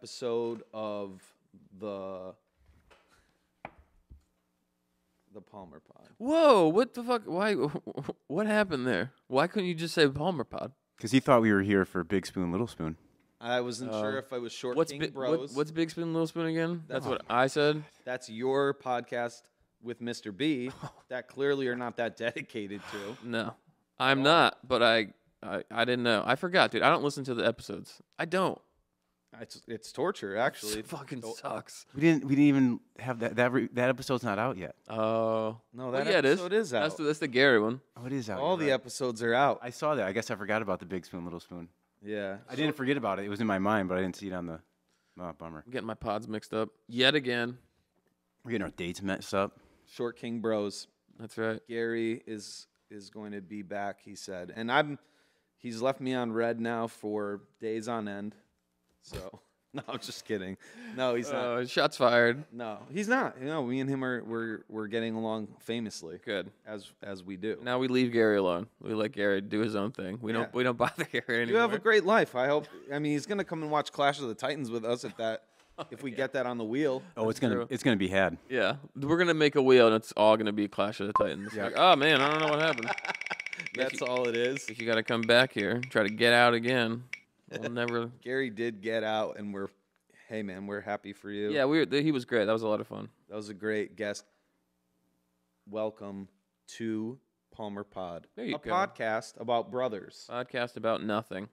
episode of the Palmer Pod. Whoa, what the fuck? Why? What happened there? Why couldn't you just say Palmer Pod? Because he thought we were here for Big Spoon, Little Spoon. I wasn't sure if I was Short King Bros. What's Big Spoon, Little Spoon again? That's what I said. That's your podcast with Mr. B that clearly are not that dedicated to. No, I'm not, but I didn't know. I forgot, dude. I don't listen to the episodes. I don't. It's torture, actually. It fucking sucks. We didn't even have that episode's not out yet. Oh. No, Well, that yeah, episode is out. That's the Gary one. Oh, it is out. All the episodes are out. I saw that. I guess I forgot about the Big Spoon, Little Spoon. Yeah. I didn't forget about it. It was in my mind, but I didn't see it on the. Oh, bummer. I'm getting my pods mixed up yet again. We're getting our dates messed up. Short King Bros. That's right. Gary is going to be back, he said. And he's left me on red now for days on end. So, no, I'm just kidding. No, he's not. Shots fired. No, he's not. You know, me and him we're getting along famously. Good. As we do. Now we leave Gary alone. We let Gary do his own thing. We don't bother Gary anymore. You have a great life. I hope. I mean, he's gonna come and watch Clash of the Titans with us if we get that on the wheel. Oh, it's gonna be had. Yeah, we're gonna make a wheel and it's all gonna be Clash of the Titans. Yeah. Like, oh man, I don't know what happened. That's all it is. You got to come back here, try to get out again. We'll never. Gary did get out, and hey man, we're happy for you. Yeah, he was great. That was a lot of fun. That was a great guest. Welcome to Palmer Pod, There you a go. podcast about brothers. Podcast about nothing.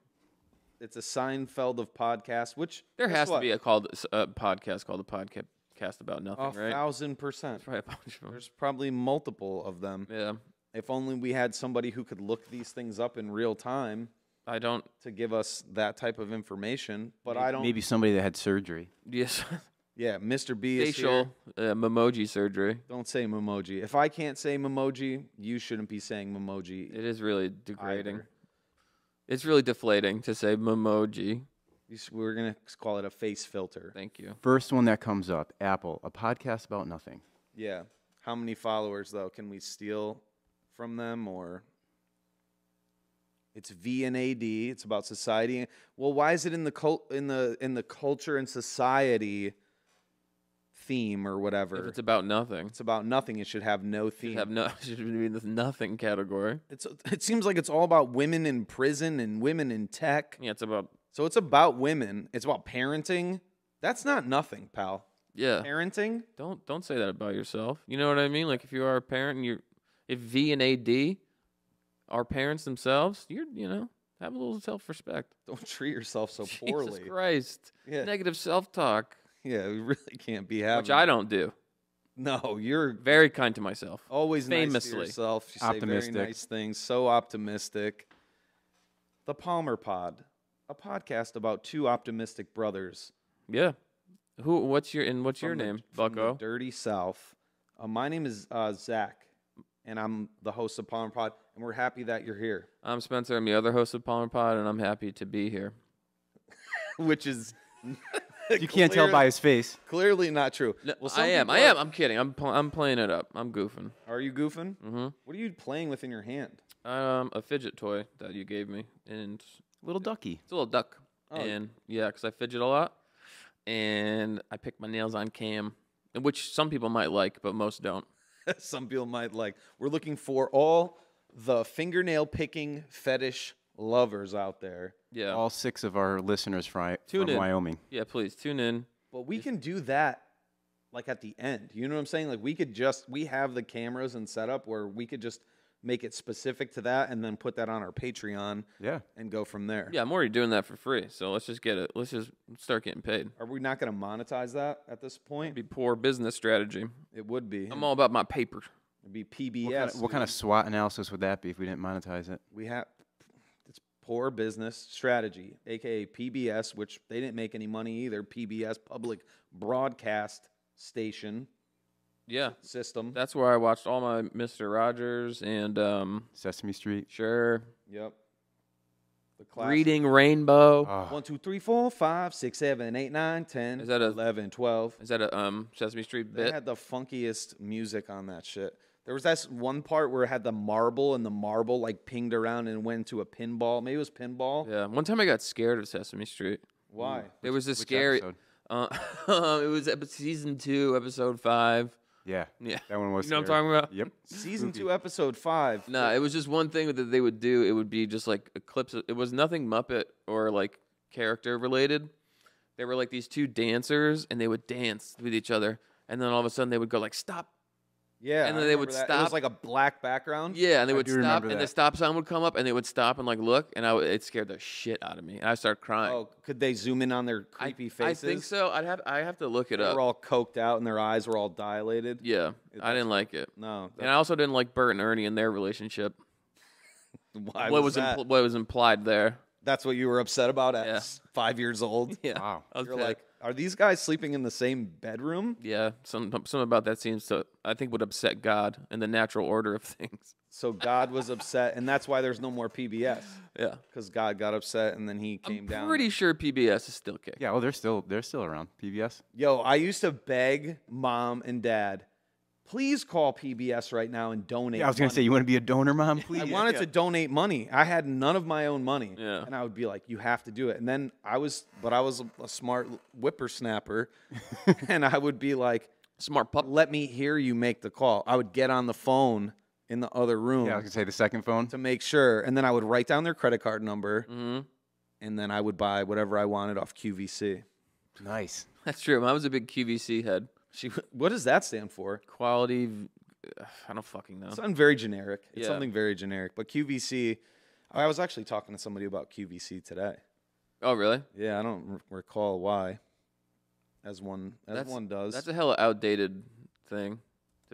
It's a Seinfeld of podcasts, which There guess has to what? be a podcast called a podcast about nothing, right? 1,000%. That's probably a bunch of them. There's probably multiple of them. Yeah, If only we had somebody who could look these things up in real time I don't. to give us that type of information. But I don't. Maybe somebody that had surgery. Yes, Yeah, Mr. B is facial here. memoji surgery. Don't say memoji. If I can't say memoji, you shouldn't be saying memoji. It is really degrading. either. It's really deflating to say memoji. We're gonna call it a face filter. Thank you. First one that comes up, Apple, a podcast about nothing. Yeah. How many followers though can we steal from them? Or it's V and AD. It's about society. Well, why is it in the culture and society theme or whatever? If it's about nothing, It's about nothing. It should have no theme. it should be in this nothing category. It seems like it's all about women in prison and women in tech. Yeah, it's about So it's about women. It's about parenting. That's not nothing, pal. yeah. Parenting. Don't say that about yourself. You know what I mean? Like if you are a parent and if V and AD are parents themselves, have a little self-respect. Don't treat yourself so poorly. Jesus Christ. Yeah. Negative self-talk, Yeah, we really can't be having. which I don't do. No, you're Very kind to myself. always nice to famously. yourself. You say Optimistic. very nice things. So optimistic. The Palmer Pod, a podcast about two optimistic brothers. Yeah. What's your from name, from the Bucko? Dirty South. My name is Zach, and I'm the host of Palmer Pod, and we're happy that you're here. I'm Spencer. I'm the other host of Palmer Pod, and I'm happy to be here. Which is You can't tell by his face. clearly not true. No, Well, some I am. people are- I'm kidding. I'm playing it up. I'm goofing. Are you goofing? Mm-hmm. What are you playing with in your hand? A fidget toy that you gave me, and Little ducky. it's a little duck. Oh. And yeah, because I fidget a lot, and I pick my nails on cam, and which some people might like, but most don't. Some people might like. We're looking for all the fingernail picking fetish lovers out there. Yeah. All 6 of our listeners from Tune in. Wyoming. Yeah, please tune in. But we can do that like at the end. You know what I'm saying? Like we have the cameras and setup where we could just make it specific to that and then put that on our Patreon Yeah. and go from there. Yeah, I'm already doing that for free, so let's just get it. Let's just start getting paid. Are we not going to monetize that at this point? It'd be poor business strategy. It would be. I'm all about my paper. It'd be PBS. What kind of SWOT analysis would that be if we didn't monetize it? We have it's poor business strategy, aka PBS, which they didn't make any money either. PBS, public broadcast station Yeah, system. that's where I watched all my Mr. Rogers and Sesame Street. sure, Yep. The classic. Reading Rainbow. Oh, 1, 2, 3, 4, 5, 6, 7, 8, 9, 10, Is that a- 11, 12. Is that a Sesame Street They bit? had the funkiest music on that shit. There was that one part where it had the marble, and the marble like pinged around and went to a pinball. Maybe it was pinball. Yeah. One time I got scared of Sesame Street. Why? There was this which scary. episode? It was season 2, episode 5. Yeah. Yeah. That one was. You know what I'm scary. talking about? Yep. Season Spooky. 2, episode 5. No, it was just one thing that they would do. It would be just like clips. It was nothing Muppet or like character related. They were like these 2 dancers, and they would dance with each other, and then all of a sudden they would go like stop. Yeah, And I then they would remember that. It stop. was like a black background. Yeah, and they I would do stop, remember and the that. stop sign would come up, and they would stop and like look, and it scared the shit out of me, and I started crying. Oh, could they zoom in on their creepy faces? I think so. I have to look it They up. were all coked out and their eyes were all dilated. Yeah, I didn't like it, No. and I also didn't like Bert and Ernie and their relationship. Why What was that? what was implied there? That's what you were upset about at Yeah. 5 years old? Yeah, Wow. I was You're pissed. like, are these guys sleeping in the same bedroom? Yeah, something about that seems to, I think, would upset God and the natural order of things. So God was upset, and that's why there's no more PBS. Yeah, Because God got upset, and then he came I'm down. pretty sure PBS is still kicking. Yeah. Oh, they're still around. PBS. Yo, I used to beg Mom and Dad, please call PBS right now and donate Yeah. I was gonna money. say, you want to be a donor, Mom? Please. I wanted to donate money. I had none of my own money. Yeah. And I would be like, you have to do it. And then I was a smart whippersnapper. And I would be like, Smart pup. let me hear you make the call. I would get on the phone in the other room Yeah. I was gonna say the second phone. to make sure. And then I would write down their credit card number. Mm-hmm. And then I would buy whatever I wanted off QVC. Nice. That's true. I was a big QVC head. What does that stand for? Quality. I don't fucking know. Something very generic. It's Yeah. something very generic. But QVC, I was actually talking to somebody about QVC today. Oh, really? Yeah, I don't recall why. As one does. That's a hella outdated thing.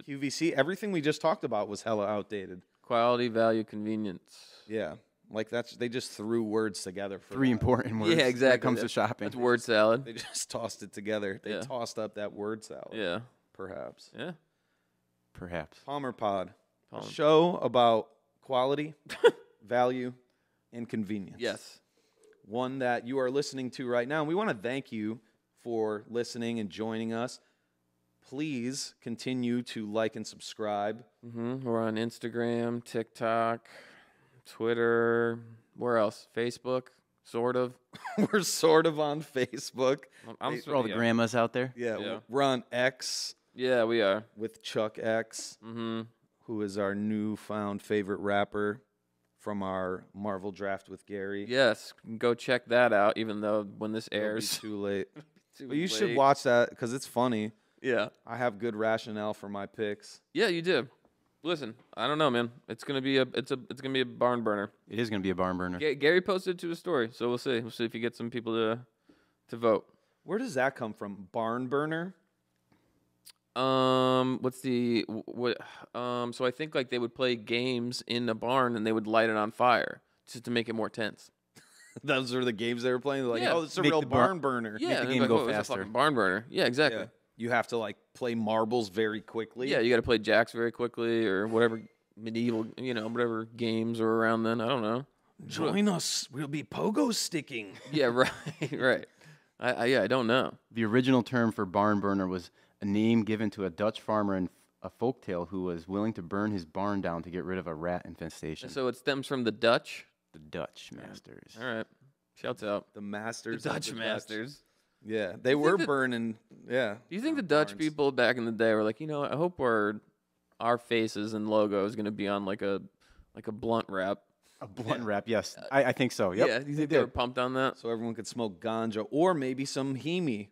QVC. Everything we just talked about was hella outdated. Quality, value, convenience. Yeah, like they just threw words together for 3 that. important words. Yeah, exactly. When it comes to shopping. That's word salad. They just tossed it together. They Yeah. tossed up that word salad. Yeah. Perhaps. Yeah. Perhaps. Palmer Pod, Palmer. a show about quality, value, and convenience. Yes. One that you are listening to right now. And we want to thank you for listening and joining us. Please continue to like and subscribe. Mm-hmm. We're on Instagram, TikTok, Twitter. Where else? Facebook, sort of. We're sort of on Facebook. For all the grandmas out there. Yeah, Yeah. we're on X Yeah, we are. with Chuck X, Mm-hmm. who is our newfound favorite rapper from our Marvel draft with Gary. Yes, go check that out. Even though when this It'll be airs, too late. Too But you should late. watch that because it's funny. Yeah. I have good rationale for my picks. Yeah, you do. Listen, I don't know, man. It's gonna be a barn burner. It is gonna be a barn burner. Gary posted to a story, so we'll see. We'll see if you get some people to vote. Where does that come from? Barn burner? What's the what? So I think like they would play games in a barn and they would light it on fire just to make it more tense. Those are the games they were playing. They're like, Yeah. oh, it's a Make real the bar- barn burner. Yeah, the and they're game like, go "Oh, it's a faster." fucking barn burner. Yeah, exactly. Yeah. You have to like play marbles very quickly. Yeah, you got to play jacks very quickly or whatever medieval, whatever games are around then. I don't know. Join us. We'll be pogo sticking. Yeah, right, right. I don't know. The original term for barn burner was a name given to a Dutch farmer in a folktale who was willing to burn his barn down to get rid of a rat infestation. So it stems from the Dutch. The Dutch masters. All right, shouts out The masters. the of Dutch the masters. Yeah, they were that- burning. Yeah. Do you think the burn Dutch barns. people back in the day were like, I hope our faces and logo is gonna be on like a blunt wrap? A blunt wrap, yes. I think so. Yep. Yeah, do you they think they were did. pumped on that? So everyone could smoke ganja or maybe some heme.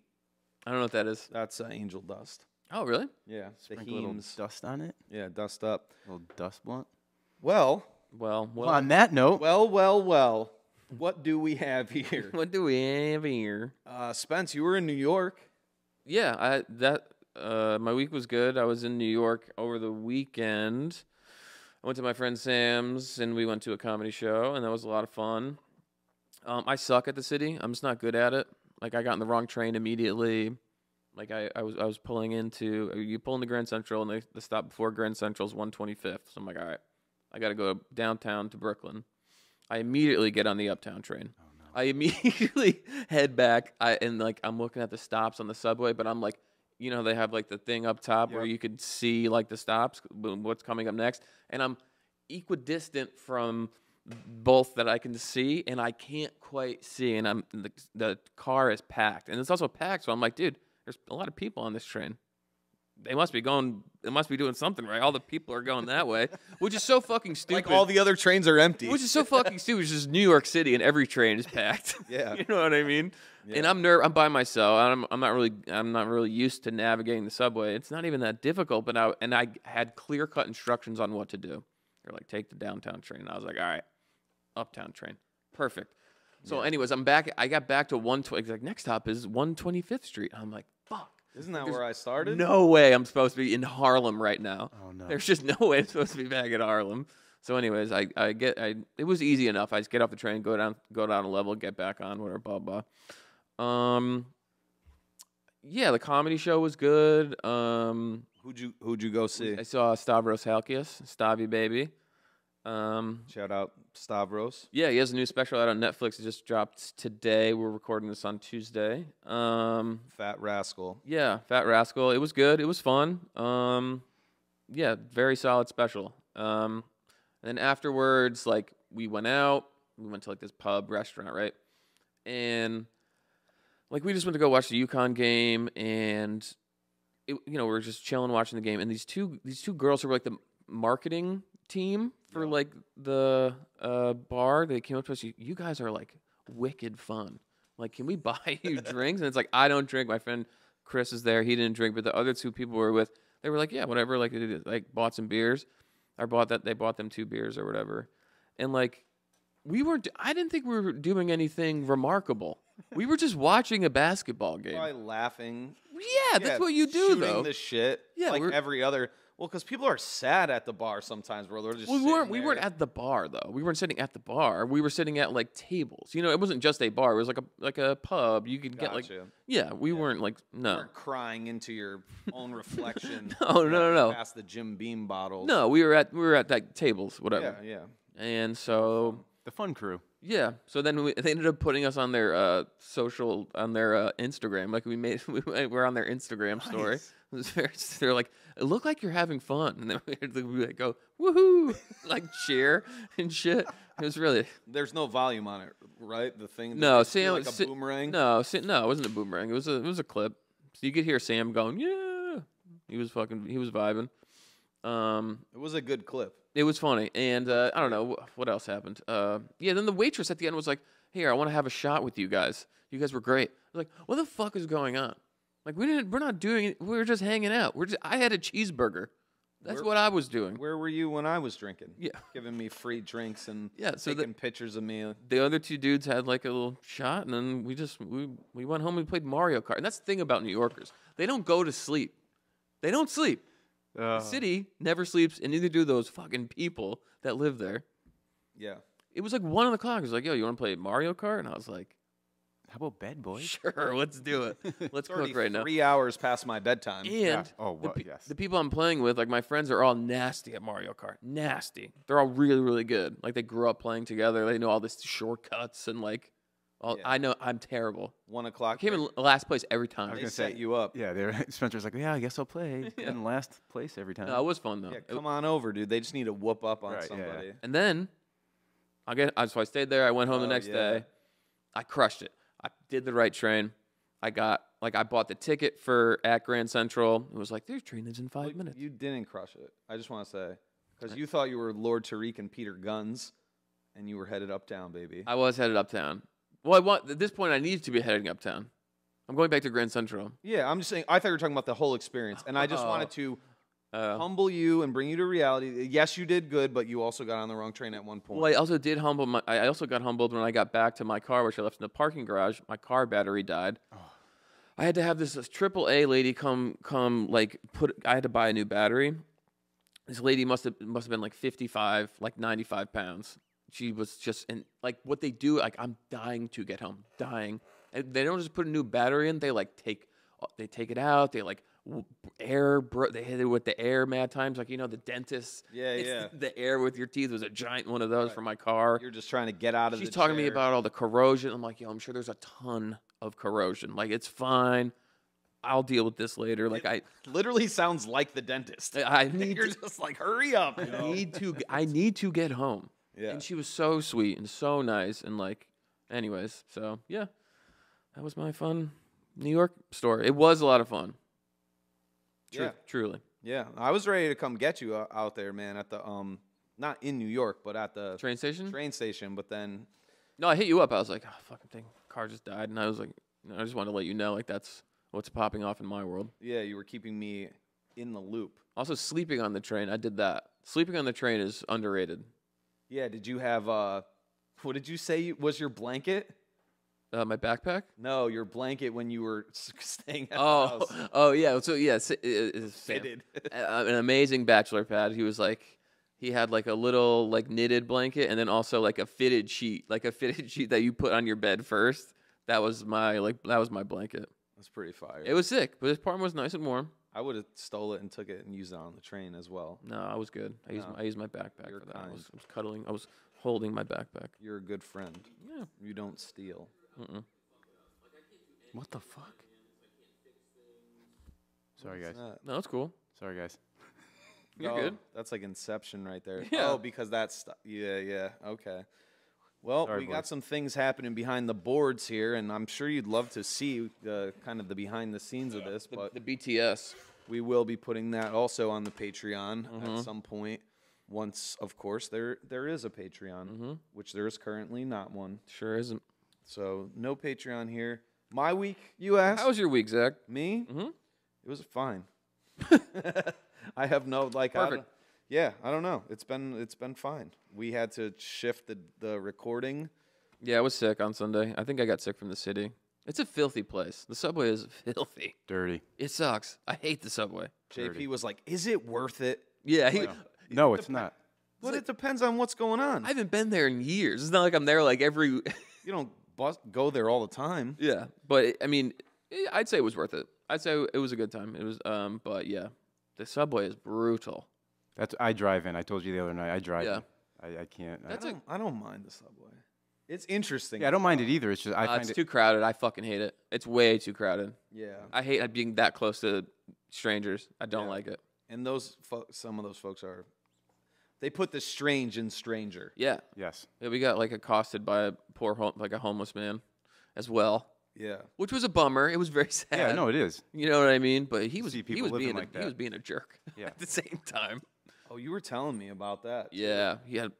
I don't know what that is. That's angel dust. Oh, really? Yeah, the Sprinkle a little hemes. dust on it. Yeah, dust up. A little dust blunt. Well, Well, Well, on that note, well. What do we have here? what do we have here? Spence, you were in New York. Yeah, my week was good. I was in New York over the weekend. I went to my friend Sam's and we went to a comedy show and that was a lot of fun. I suck at the city. I'm just not good at it. Like I got on the wrong train immediately. Like I was pulling into you pull into Grand Central and the stop before Grand Central is 125th. So I'm like, all right, I got to go downtown to Brooklyn. I immediately get on the Uptown train. Oh, no. I immediately head back. I'm looking at the stops on the subway, but I'm like, they have like the thing up top where Yep. you could see like the stops, what's coming up next, and I'm equidistant from both that I can see and I can't quite see, and the car is packed, and it's also packed. So I'm like, dude, there's a lot of people on this train. They must be doing something right. All the people are going that way, which is so fucking stupid. Like all the other trains are empty. Which is so fucking stupid. It's just New York City, and every train is packed. Yeah. You know what I mean? Yeah. And I'm by myself. I'm not really used to navigating the subway. It's not even that difficult. But I had clear cut instructions on what to do. They're like, take the downtown train. And I was like, all right, uptown train, perfect. So, anyways, I'm back. I got back to 120. Like, next stop is 125th Street. I'm like, fuck. Isn't that where I started? No way I'm supposed to be in Harlem right now. Oh, no. There's just no way I'm supposed to be back at Harlem. So anyways, it was easy enough. I just get off the train, go down a level, get back on, whatever, blah, blah. Yeah, the comedy show was good. Who'd you go see? I saw Stavros Halkias, Stavi Baby. Shout out Stavros. Yeah, he has a new special out on Netflix. It just dropped today. We're recording this on Tuesday. Fat Rascal. Yeah, Fat Rascal. It was good. It was fun. Yeah, very solid special. And then afterwards, like, we went out. We went to, like, this pub restaurant, right? And, like, we just went to go watch the UConn game, and, we were just chilling watching the game. And these two girls who were, like, the marketing team for like the bar, they came up to us. You guys are like wicked fun. Like, can we buy you drinks? And it's like, I don't drink. My friend Chris is there. He didn't drink, but the other two people we were with, they were like, yeah, whatever. Like, they like bought some beers. They bought them 2 beers or whatever. And like, I didn't think we were doing anything remarkable. We were just watching a basketball game. Probably laughing. Yeah, that's what you do, shooting though. The shit. Yeah, like every other. Well, because people are sad at the bar sometimes, bro. They're just. We weren't at the bar though. We weren't sitting at the bar. We were sitting at like tables. You know, it wasn't just a bar. It was like a pub. You could get like. Yeah, we weren't like no. You weren't crying into your own reflection. No. Past the Jim Beam bottles. No, we were at like tables, whatever. Yeah. And so the fun crew. Yeah. So then they ended up putting us on their Instagram. Like we're on their Instagram story. It was they're like, it looked like you're having fun, and then we like go woohoo, like cheer and shit. It was really. There's no volume on it, right? The thing. No, Sam. Like a boomerang. No, it wasn't a boomerang. It was a clip. So you could hear Sam going, yeah. He was vibing. It was a good clip. It was funny, and I don't know what else happened. Yeah, then the waitress at the end was like, "Here, I want to have a shot with you guys. You guys were great." I was like, "What the fuck is going on? Like, we're not doing it. We were just hanging out. I had a cheeseburger. That's what I was doing." Where were you when I was drinking? Yeah, giving me free drinks and so taking pictures of me. The other two dudes had like a little shot, and then we went home and played Mario Kart. And that's the thing about New Yorkers. They don't go to sleep. They don't sleep. The city never sleeps, and neither do those fucking people that live there. Yeah. It was like 1 o'clock. It was like, yo, you want to play Mario Kart? And I was like, how about bed, boys? Sure, let's do it. Let's cook right now. 3 hours past my bedtime. And yes. The people I'm playing with, like my friends, are all nasty at Mario Kart. Nasty. They're all really, really good. Like they grew up playing together. They know all these shortcuts and like. I know I'm terrible. 1 o'clock. I came in last place every time. I was They gonna set say you up. Yeah, Spencer's like, yeah, I guess I'll play. In last place every time. No, it was fun though. Yeah, come on over, dude. They just need to whoop up on somebody. Yeah. And then so I stayed there. I went home the next day. I crushed it. I did the right train. I bought the ticket at Grand Central. It was like, their train is in 5 minutes. You didn't crush it. I just want to say, because you thought you were Lord Tariq and Peter Guns, and you were headed uptown, baby. I was headed uptown. Well, at this point, I needed to be heading uptown. I'm going back to Grand Central. Yeah, I'm just saying. I thought you were talking about the whole experience, and I just wanted to humble you and bring you to reality. Yes, you did good, but you also got on the wrong train at one point. Well, I also got humbled when I got back to my car, which I left in the parking garage. My car battery died. Oh. I had to have this AAA lady come I had to buy a new battery. This lady must have been like 55, like 95 pounds. She was just, and like what they do, like I'm dying to get home, dying. And they don't just put a new battery in. They take it out. They like they hit it with the air mad times. Like, the dentist. Yeah. The air with your teeth was a giant one of those for my car. You're just trying to get out of She's the talking to chair. me about all the corrosion. I'm like, I'm sure there's a ton of corrosion. Like, it's fine. I'll deal with this later. Like, it literally sounds like the dentist. You're just like, hurry up. I need to get home. Yeah. And she was so sweet and so nice and like, anyways. So yeah, that was my fun New York story. It was a lot of fun. Yeah. Truly. Yeah. I was ready to come get you out there, man, at the not in New York, but at the Train station? train station. But then, No, I hit you up. I was like, oh, fucking thing. Car just died. And I was like, I just wanted to let you know, like, that's what's popping off in my world. yeah, you were keeping me in the loop. Also, sleeping on the train. I did that. Sleeping on the train is underrated. Yeah. Did you have what did you say was your blanket? My backpack? No, your blanket when you were staying at the Oh, house. oh yeah. So yeah, it's Fitted. an amazing bachelor pad. He was like, he had like a little like knitted blanket, and then also like a fitted sheet that you put on your bed first. That was my blanket. That's pretty fire. It was sick, but his part was nice and warm. I would have stole it and took it and used it on the train as well. No, I was good. I used my backpack You're for that. I kind. was cuddling. I was holding my backpack. You're a good friend. Yeah. You don't steal. What the fuck? Sorry, guys. No, that's cool. Sorry, guys. You're Oh, good. That's like Inception right there. Yeah. Oh, because that's yeah. Okay. Well, Sorry, we boys. got some things happening behind the boards here, and I'm sure you'd love to see kind of the behind the scenes of this, but The BTS. we will be putting that also on the Patreon Mm-hmm. at some point. Once, of course, there is a Patreon, Mm-hmm. which there is currently not one. Sure isn't. So no Patreon here. My week, you asked? How was your week, Zach? Me? Mhm. It was fine. I have no like. Perfect. I don't know. It's been fine. We had to shift the recording. Yeah, I was sick on Sunday. I think I got sick from the city. It's a filthy place. The subway is filthy. Dirty. It sucks. I hate the subway. JP was like, "Is it worth it?" Yeah, he, No, it's not. But it depends on what's going on. I haven't been there in years. It's not like I'm there like every. You don't go there all the time. Yeah, but I mean, I'd say it was worth it. I'd say it was a good time. It was, but yeah, the subway is brutal. I drive in. I told you the other night. I drive. Yeah. In. I can't. I don't mind the subway. It's interesting. Yeah, I don't mind it either. It's just I find It's it. too crowded. I fucking hate it. It's way too crowded. Yeah. I hate being that close to strangers. I don't like it. And some of those folks are. They put the strange in stranger. Yeah. Yes. Yeah, we got like accosted by a like a homeless man, as well, Yeah. which was a bummer. It was very sad. Yeah. No, it is. You know what I mean? But he was see people living like he was that. being a jerk. Yeah. At the same time. Oh, you were telling me about that. Yeah. He had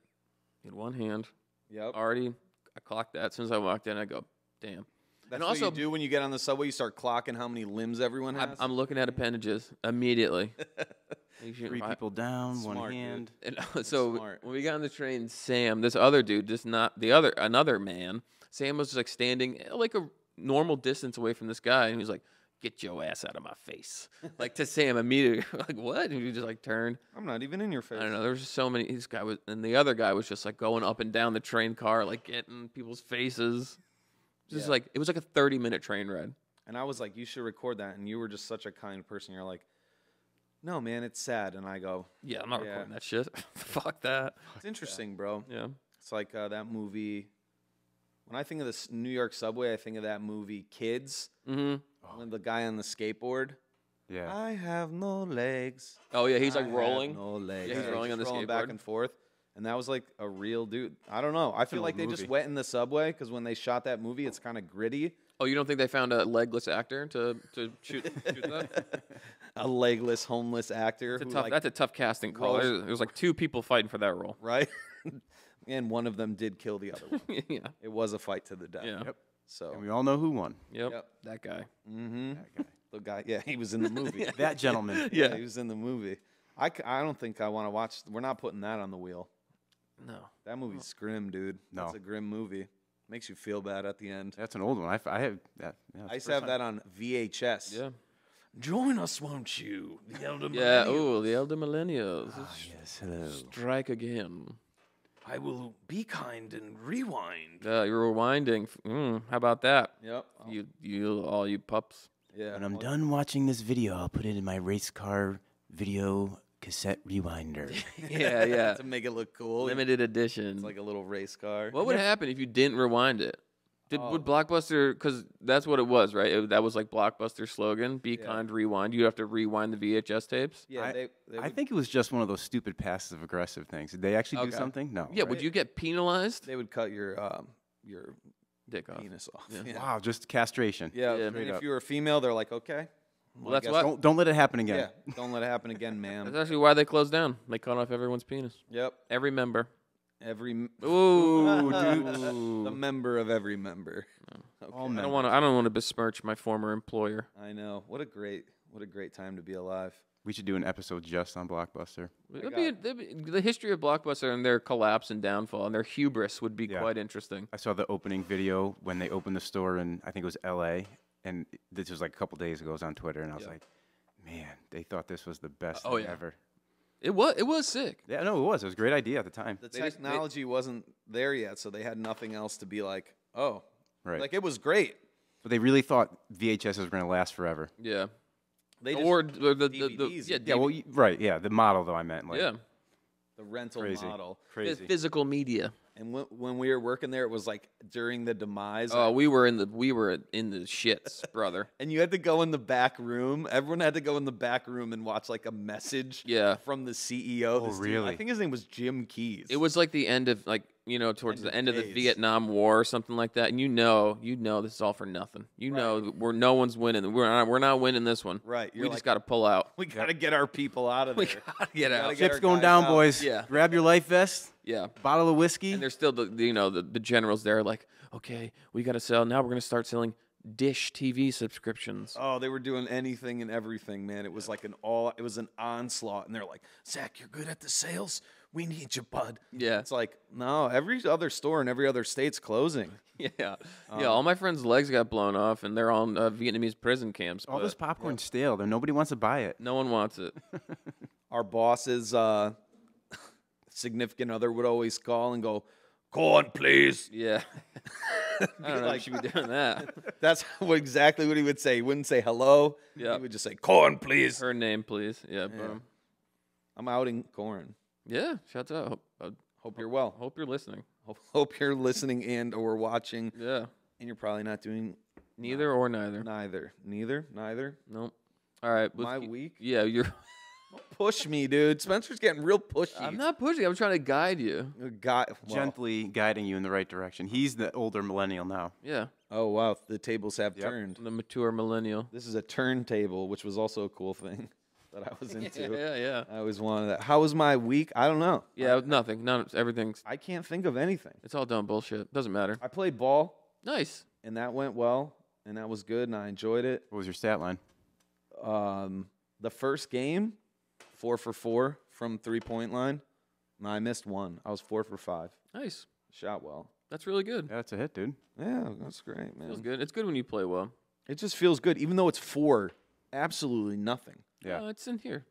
one hand. Yep. Already, I clocked that. As soon as I walked in, I go, damn. That's and what also, you do when you get on the subway. You start clocking how many limbs everyone has. I'm looking at appendages immediately. Three people down, Smart, one dude. hand. And so smart. when we got on the train, Sam, this other dude, just not another man, Sam was just like standing like a normal distance away from this guy, and he was like, "Get your ass out of my face!" Like to Sam immediately, like what? And he just like turned. I'm not even in your face. I don't know. There was just so many. This guy was, and the other guy was just like going up and down the train car, like getting people's faces. Just Yeah. like it was like a 30-minute train ride. And I was like, you should record that. And you were just such a kind person. You're like, no, man, it's sad. And I go, Yeah, I'm not Yeah. recording that shit. Fuck that. it's interesting, bro. Yeah. It's like that movie. When I think of this New York subway, I think of that movie Kids. Mm-hmm. When the guy on the skateboard. Yeah. I have no legs. Oh yeah, he's I like have rolling. No legs. Yeah, he's rolling just on the rolling back skateboard. and forth. And that was like a real dude. I don't know. I feel an like old they just movie. went in the subway because when they shot that movie, it's kind of gritty. Oh, you don't think they found a legless actor to shoot that? A legless, homeless actor. That's a who, tough. like, That's a tough casting call. rolls- There was like two people fighting for that role. right? And one of them did kill the other one. Yeah. It was a fight to the death. Yeah. Yep. So, And we all know who won. Yep. Yep. That guy. mm-hmm. That guy. The guy, yeah, he was in the movie. That gentleman. Yeah, he was in the movie. I don't think I want to watch. We're not putting that on the wheel. No. That movie's grim, dude. No. It's a grim movie. Makes you feel bad at the end. That's an old one. I have that. Yeah, I used to have that on VHS. Yeah. Join us, won't you? The Elder Yeah. Millennials. Oh, the elder millennials. Yes. Hello. Strike again. I will be kind and rewind. You're rewinding. How about that? Yep. All you pups. Yeah. When I'm done watching this video, I'll put it in my race car video cassette rewinder. Yeah, yeah. To make it look cool. Limited edition. It's like a little race car. What would happen if you didn't rewind it? Would Blockbuster, because that's what it was, right? That was like Blockbuster's slogan, be kind, rewind. You have to rewind the VHS tapes. Yeah, I think it was just one of those stupid passive aggressive things. Did they actually do something? No. Yeah, would you get penalized? they would cut your Dick off. penis off. Yeah. Yeah. Wow, just castration. Yeah, Yeah. and Straight if up. you were a female, they're like, okay. Well, that's what. Don't let it happen again. Yeah, don't let it happen again, That's ma'am. actually why they closed down. They cut off everyone's penis. Yep. Every member. Ooh, The member of every member. Okay. All I don't want to besmirch my former employer. I know. What a great time to be alive. We should do an episode just on Blockbuster. The history of Blockbuster and their collapse and downfall and their hubris would be quite interesting. I saw the opening video when they opened the store in, I think it was L.A., and this was like a couple days ago. It was on Twitter, and I was like, man, they thought this was the best thing ever. It was sick. Yeah, no, it was. It was a great idea at the time. The technology wasn't there yet, so they had nothing else to be like, oh. Right. Like, it was great. But they really thought VHS was going to last forever. Yeah. They Or just, the DVDs. Yeah, well, right, yeah, the model, though, I meant. Like, yeah. the rental crazy. model. Crazy. Physical media. And when we were working there, it was like during the demise. Oh, we were in the shits, brother. And you had to go in the back room. Everyone had to go in the back room and watch like a message from the CEO. Oh, really? I think his name was Jim Keyes. It was like the end of towards the end of the Vietnam War or something like that. And you know this is all for nothing. You know no one's winning. We're not winning this one. Right. We just got to pull out. We got to get our people out of there. We got to get out. Ship's going down, boys. Yeah. Grab your life vest. Yeah. Bottle of whiskey. And there's still the generals there like, okay, we got to sell. Now we're going to start selling Dish TV subscriptions. Oh, they were doing anything and everything, man. It was like it was an onslaught. And they're like, Zach, you're good at the sales. We need you, bud. Yeah. It's like, no, every other store in every other state's closing. Yeah. All my friends' legs got blown off, and they're all in Vietnamese prison camps. All this popcorn's stale. Though nobody wants to buy it. No one wants it. Our boss's significant other would always call and go, corn, please. Yeah. I don't know if you should be doing that. That's exactly what he would say. He wouldn't say hello. Yeah. He would just say, corn, please. Her name, please. Yeah. Boom. I'm outing corn. Yeah. Shouts out. Hope you're well. Hope you're listening. Hope you're listening and or watching. Yeah. And you're probably not doing Neither or neither. Neither. Nope. All right. My week? Yeah, you're. Push me, dude. Spencer's getting real pushy. I'm not pushing. I'm trying to guide you. Gently guiding you in the right direction. He's the older millennial now. Yeah. Oh, wow. The tables have turned. The mature millennial. This is a turntable, which was also a cool thing that I was into. Yeah. I always wanted that. How was my week? I don't know. Yeah, nothing. Everything's. I can't think of anything. It's all dumb bullshit. Doesn't matter. I played ball. Nice. And that went well. And that was good. And I enjoyed it. What was your stat line? The first game, 4 for 4 from 3-point line. And I missed one. I was 4 for 5. Nice. Shot well. That's really good. Yeah, that's a hit, dude. Yeah, that's great, man. Feels good. It's good when you play well. It just feels good, even though it's 4, absolutely nothing. Yeah. It's in here.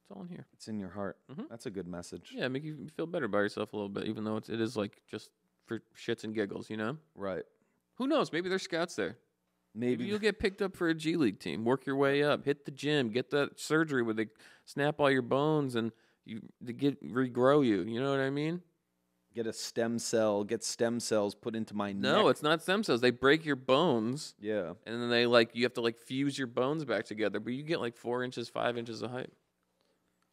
It's all in here. It's in your heart. That's a good message. Yeah, make you feel better about yourself a little bit, even though it is like just for shits and giggles, you know? Right. Who knows? Maybe there's scouts there. Maybe You'll get picked up for a G League team. Work your way up. Hit the gym. Get that surgery where they snap all your bones and regrow you. You know what I mean? Get stem cells put into my neck. No, it's not stem cells. They break your bones. Yeah. And then you have to fuse your bones back together. But you get 4 inches, 5 inches of height.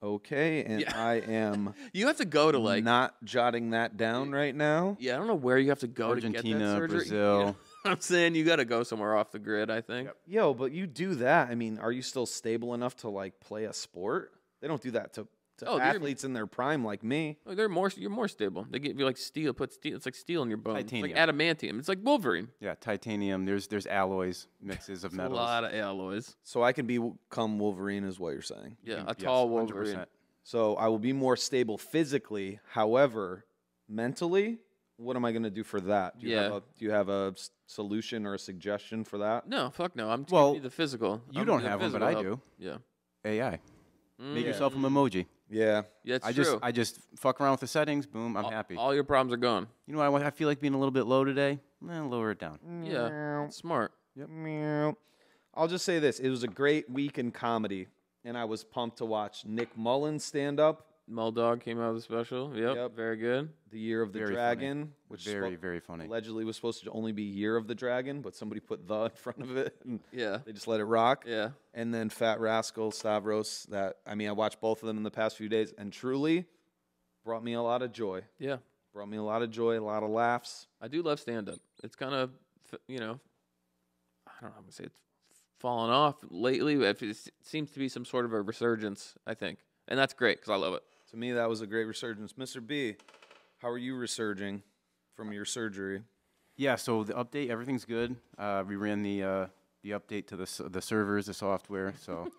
Okay, and I am You have to go to not jotting that down right now. Yeah, I don't know where you have to go to get that Argentina, surgery. Brazil. You know what I'm saying you got to go somewhere off the grid, I think. Yep. Yo, but you do that. I mean, are you still stable enough to play a sport? They don't do that to athletes in their prime like me. Oh, you're more stable. They give you steel, put steel. It's like steel in your bones. Titanium. It's like adamantium. It's like Wolverine. Yeah, titanium. There's alloys, mixes of metals. A lot of alloys. So I can become Wolverine is what you're saying. Yeah, a Yes, tall Wolverine. 100%. So I will be more stable physically. However, mentally, what am I going to do for that? Do you have a solution or a suggestion for that? No, fuck no. I'm just Well, giving you the physical. You don't have one, but I do. Yeah. AI. Make yourself an emoji. Yeah. Yeah, it's true. I just fuck around with the settings. Boom, I'm happy. All your problems are gone. You know what? I feel like being a little bit low today. Lower it down. Yeah, smart. Yep. I'll just say this. It was a great week in comedy, and I was pumped to watch Nick Mullen stand up Dog came out with a special. Yep. Very good. The Year of the Very Dragon, funny. which Very funny. allegedly was supposed to only be Year of the Dragon, but somebody put the in front of it. And Yeah. they just let it rock. Yeah. And then Fat Rascal, Stavros. I watched both of them in the past few days, and truly brought me a lot of joy. Yeah. Brought me a lot of joy, a lot of laughs. I do love stand-up. It's kind of, I don't know how to say it's fallen off lately. It seems to be some sort of a resurgence, I think. And that's great because I love it. To me, that was a great resurgence. Mr. B, how are you resurging from your surgery? Yeah, so the update, everything's good. We ran the update to the servers, the software, so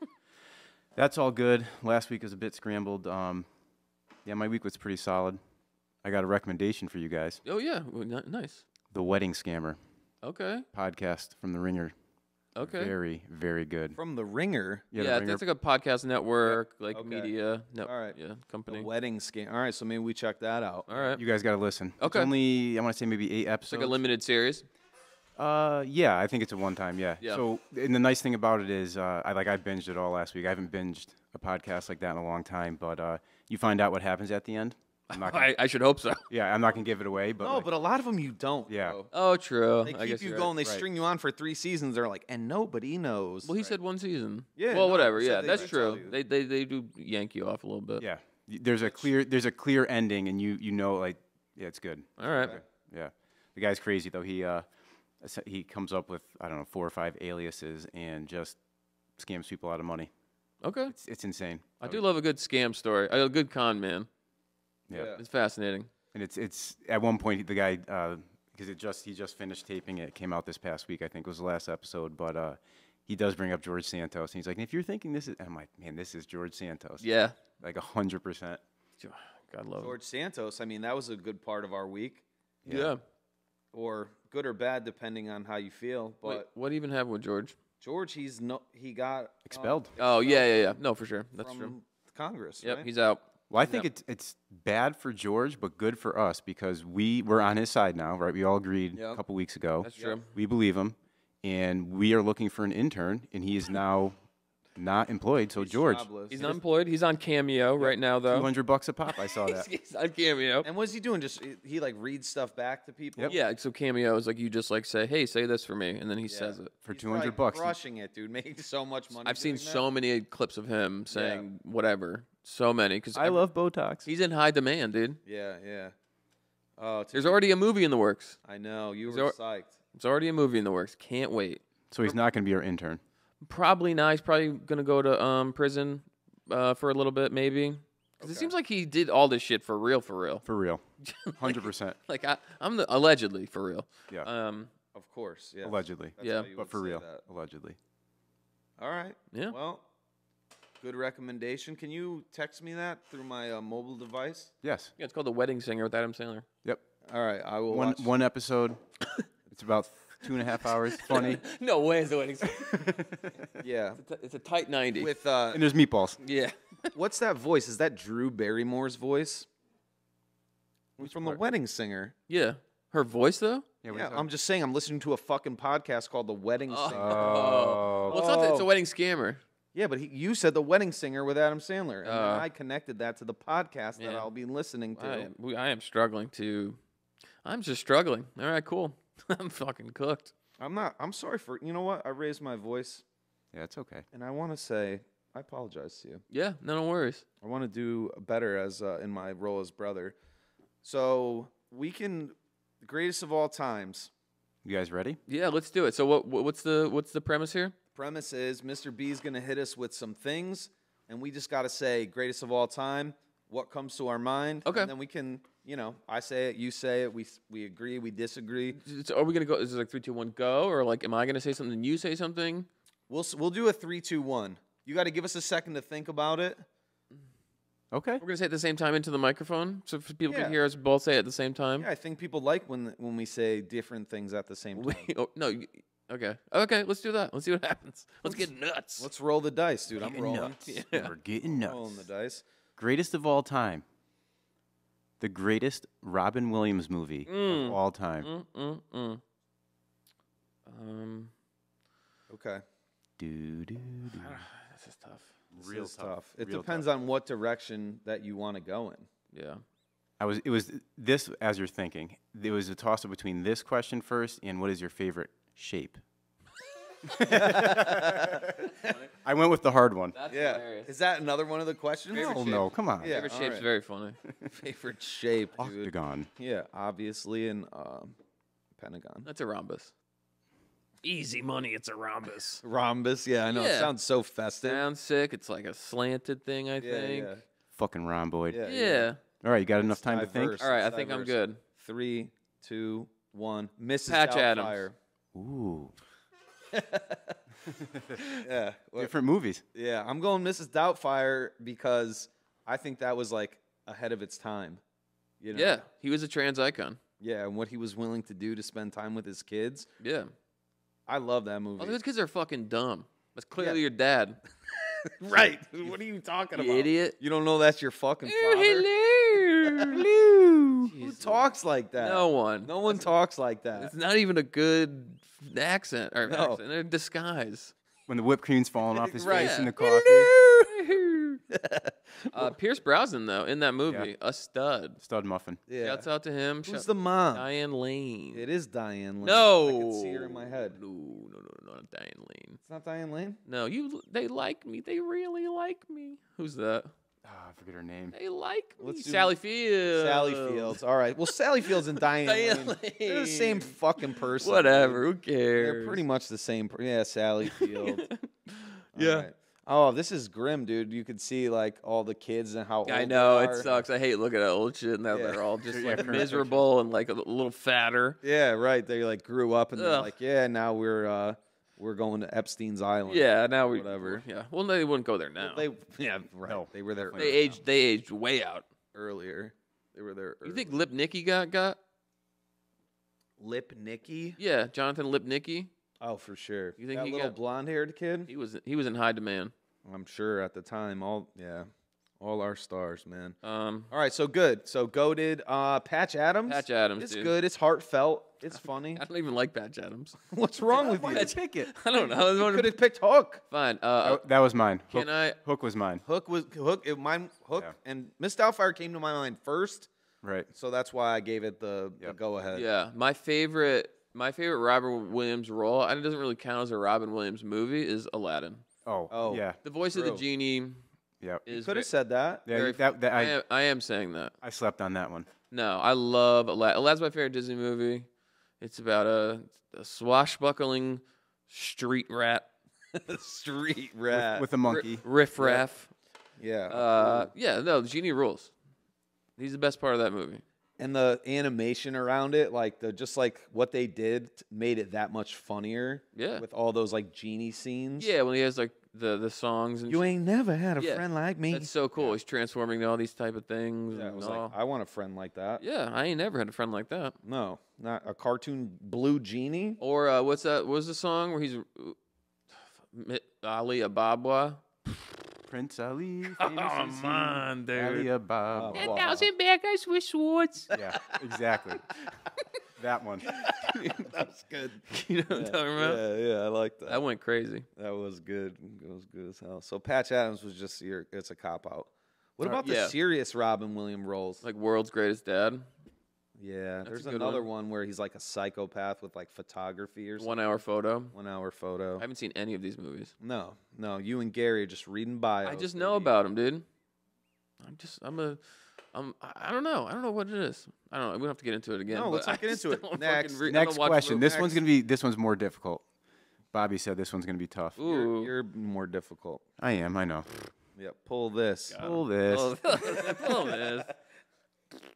that's all good. Last week was a bit scrambled. Yeah, my week was pretty solid. I got a recommendation for you guys. Oh, yeah. Nice. The Wedding Scammer Okay. podcast from The Ringer. Okay. Very, very good. From The Ringer. The Yeah, Ringer. it's like a podcast network, like Okay. media. All right. Yeah, The company. Wedding Scam. All right, so maybe we check that out. All right. You guys got to listen. Okay. It's only, I want to say maybe 8 It's episodes. like a limited series. Yeah, I think it's a one-time, yeah. Yeah. So, and the nice thing about it is, I binged it all last week. I haven't binged a podcast like that in a long time, but you find out what happens at the end. I'm not gonna, I should hope so. yeah, I'm not going to give it away, but No, like, but a lot of them you don't. Yeah. Bro. Oh, true. They I keep guess you you're going. right. They Right. string you on for 3 seasons. They're like, and nobody knows. Well, he said one season. Yeah, Well, no, whatever. he said Yeah, they that's did tell true. you. They do yank you off a little bit. yeah, there's a clear ending, and you know, like, yeah, it's good. All right. Yeah, the guy's crazy though. He comes up with, I don't know, 4 or 5 aliases and just scams people out of money. Okay. It's insane. I do love a good scam story. A good con man. Yeah. It's fascinating. And it's at one point the guy, because he just finished taping it. Came out this past week, I think was the last episode. But he does bring up George Santos, and he's like, "If you're thinking this is," I'm like, "Man, this is George Santos." Yeah. Like 100%. God love George Santos. I mean, that was a good part of our week, him. Yeah. or good or bad depending on how you feel. But Wait, what even happened with George? George, he got Expelled. Oh, yeah. No, for sure. That's from true. Congress. Yep, right? he's out. Well, I think it's bad for George, but good for us because we're on his side now, right? We all agreed Yep. a couple weeks ago. That's true. We believe him, and we are looking for an intern, and he is now not employed. So He's George, jobless. He's not employed. He's on Cameo right now, though. $200 a pop. I saw that. He's on Cameo. And what's he doing? Just he like reads stuff back to people. Yep. Yeah, so Cameo is like you just like say, "Hey, say this for me," and then he says it. For He's probably $200. crushing it, dude. Making so much money. I've seen doing that. so many clips of him saying whatever. So many because I love Botox. he's in high demand, dude. Yeah. Oh, There's already a movie in the works. I know you He's were al- psyched. There's already a movie in the works. Can't wait. So he's not going to be our intern. Probably not. He's probably gonna go to prison for a little bit, maybe. Because it seems like he did all this shit for real. For real. 100%. Like I'm allegedly for real. Yeah. Of course. Yeah. Allegedly. That's Yeah. how you But would for say real. that. Allegedly. All right. Yeah. Well, good recommendation. Can you text me that through my mobile device? Yes. Yeah, it's called The Wedding Singer with Adam Sandler. Yep. All right. I will watch. One episode. It's about 2.5 hours. Funny. No way is The Wedding Singer. Yeah. It's a tight 90. With And there's meatballs. yeah. what's that voice? Is that Drew Barrymore's voice? From The part? Wedding Singer. Yeah. Her voice though. Yeah, what Yeah, are you I'm just saying. I'm listening to a fucking podcast called The Wedding Singer. Oh. Well, it's not. It's a wedding scammer. Yeah, but you said The Wedding Singer with Adam Sandler, and then Oh. I connected that to the podcast that Yeah. I'll be listening to. I am struggling to. I'm just struggling. All right, cool. I'm fucking cooked. I'm sorry for. You know what? I raised my voice, Yeah, it's okay. and I want to say I apologize to you. Yeah. No worries. I want to do better as in my role as brother. So we can greatest of all times. You guys ready? Yeah, let's do it. So what's the premise here? Premise is Mr. B is going to hit us with some things, and we just got to say greatest of all time. What comes to our mind? Okay. And then we can, I say it, you say it. We agree, we disagree. So are we gonna go? Is it like 3, 2, 1, go, or like am I gonna say something? You say something? We'll do a 3, 2, 1. You got to give us a second to think about it. Okay. We're gonna say it at the same time into the microphone, so people Yeah. can hear us both say it at the same time. Yeah, I think people like when we say different things at the same time. Okay. Let's do that. Let's see what happens. Let's get nuts. Let's roll the dice, dude. I'm Getting rolling. nuts. Yeah. We're getting nuts. Rolling the dice. Greatest of all time. The greatest Robin Williams movie of all time. Okay. Do, do, do. This is tough. This Real is tough. It Real depends tough. on what direction that you want to go in. Yeah. It was this as you're thinking. There was a toss up between this question first and what is your favorite shape? I went with the hard one. That's Yeah. hilarious. Is that another one of the questions? Oh no, come on. Yeah. Favorite all shape's right. very funny. Favorite shape, dude. Octagon. Yeah, obviously an pentagon. That's a rhombus. Easy money, it's a rhombus. Rhombus. Yeah, I know. It Yeah. sounds so festive. Sounds sick. It's like a slanted thing, I Yeah, think. yeah. Fucking rhomboid. Yeah. Yeah. All right, you got enough It's time to think? diverse. All right, I It's think I'm diverse. good. 3, 2, 1. Mrs. Patch Adams. Doubtfire. Ooh. Yeah. Well, Different movies. yeah, I'm going Mrs. Doubtfire because I think that was like ahead of its time. You know? Yeah, he was a trans icon. Yeah, and what he was willing to do to spend time with his kids. Yeah. I love that movie. All those kids are fucking dumb. That's clearly your dad. Right. What are you talking You about? idiot. You don't know that's your fucking father? Hello. Who talks like that? No one. No one talks like that. It's not even a good accent or No. accent. They're disguise. When the whipped cream's falling off his Right. face in the coffee. Pierce Brosnan, though, in that movie, a stud. Stud muffin. Yeah. Shouts out to him. Who's the mom? Diane Lane. It is Diane Lane. No. I can see her in my head. No, not Diane Lane. It's not Diane Lane? No, they like me. They really like me. Who's that? Oh, I forget her name. They like me. Let's do Sally Fields. Sally Fields. All right. Well, Sally Fields and Diane Diane Lane. They're the same Lane. fucking person. Whatever. dude. Who cares? They're pretty much the same. Yeah, Sally Fields. Yeah. All right. Oh, this is grim, dude. You could see like all the kids and how old I know they it are. sucks. I hate looking at old shit, and Yeah. they're all just Yeah, like current miserable and like a little fatter. Yeah, right. They like grew up and they're Ugh. like, yeah, now we're going to Epstein's Island. Yeah, now we Whatever. Yeah, well, they wouldn't go there now. They yeah, right. No, They were there They aged way out. earlier. They were there. You think Lipnicki got? Lipnicki? Yeah, Jonathan Lipnicki. Oh, for sure. You think that he little got- blonde-haired kid? He was in high demand. I'm sure at the time. All our stars, man. Um, All right, so good. So goated. Patch Adams. Patch Adams, It's dude. good. It's heartfelt. It's funny. I don't even like Patch Adams. What's wrong with Why'd you? you pick it? I don't know. I was You wondering- could have picked Hook. Fine. That was mine. Hook, Can I? Hook was mine. Hook was Hook. Mine Hook Yeah. and Miss Doubtfire came to my mind first, Right. so that's why I gave it the Yep. go ahead. Yeah, my favorite Robin Williams role, and it doesn't really count as a Robin Williams movie, is Aladdin. Oh. Yeah. The voice of the True. genie Yeah. is. Could ve- have said that. Yeah. very- I am saying that. I slept on that one. No, I love Aladdin. Aladdin's my favorite Disney movie. It's about a swashbuckling street rat, Street rat. With a monkey. riff raff. yeah. Yeah, no, the genie rules. He's the best part of that movie. And the animation around it, like just like what they did, made it that much funnier. Yeah. With all those like genie scenes. Yeah, when he has like the songs and You ain't never had a Yeah, friend like me. that's so cool. He's transforming to all these type of things. Yeah, I and was all. like, I want a friend like that. Yeah, I ain't never had a friend like that. No, not a cartoon blue genie. Or what's that? What was the song where he's Ali Ababwa? Prince Ali. on, Ali Ababa. Oh, wow. bad guys with swords. Yeah, exactly. That one. That's good. You know what I'm talking about? Yeah, I like that. That went crazy. That was good. It was good as hell. So Patch Adams was just it's a cop out. What about the yeah. serious Robin Williams roles? Like World's Greatest Dad. Yeah, That's there's a good another one. one where he's like a psychopath with like photography or something. 1 hour photo. 1 hour photo. I haven't seen any of these movies. No, you and Gary are just reading bios. I just know baby. about them, dude. I don't know. I don't know what it is. I don't know. We don't have to get into it again. No, but let's not I get just into it. don't Next. fucking I don't Next watch question. movies. This one's more difficult. Bobby said this one's gonna be tough. Ooh. You're more difficult. I am. I know. Yep. Pull this. Pull this. Pull this.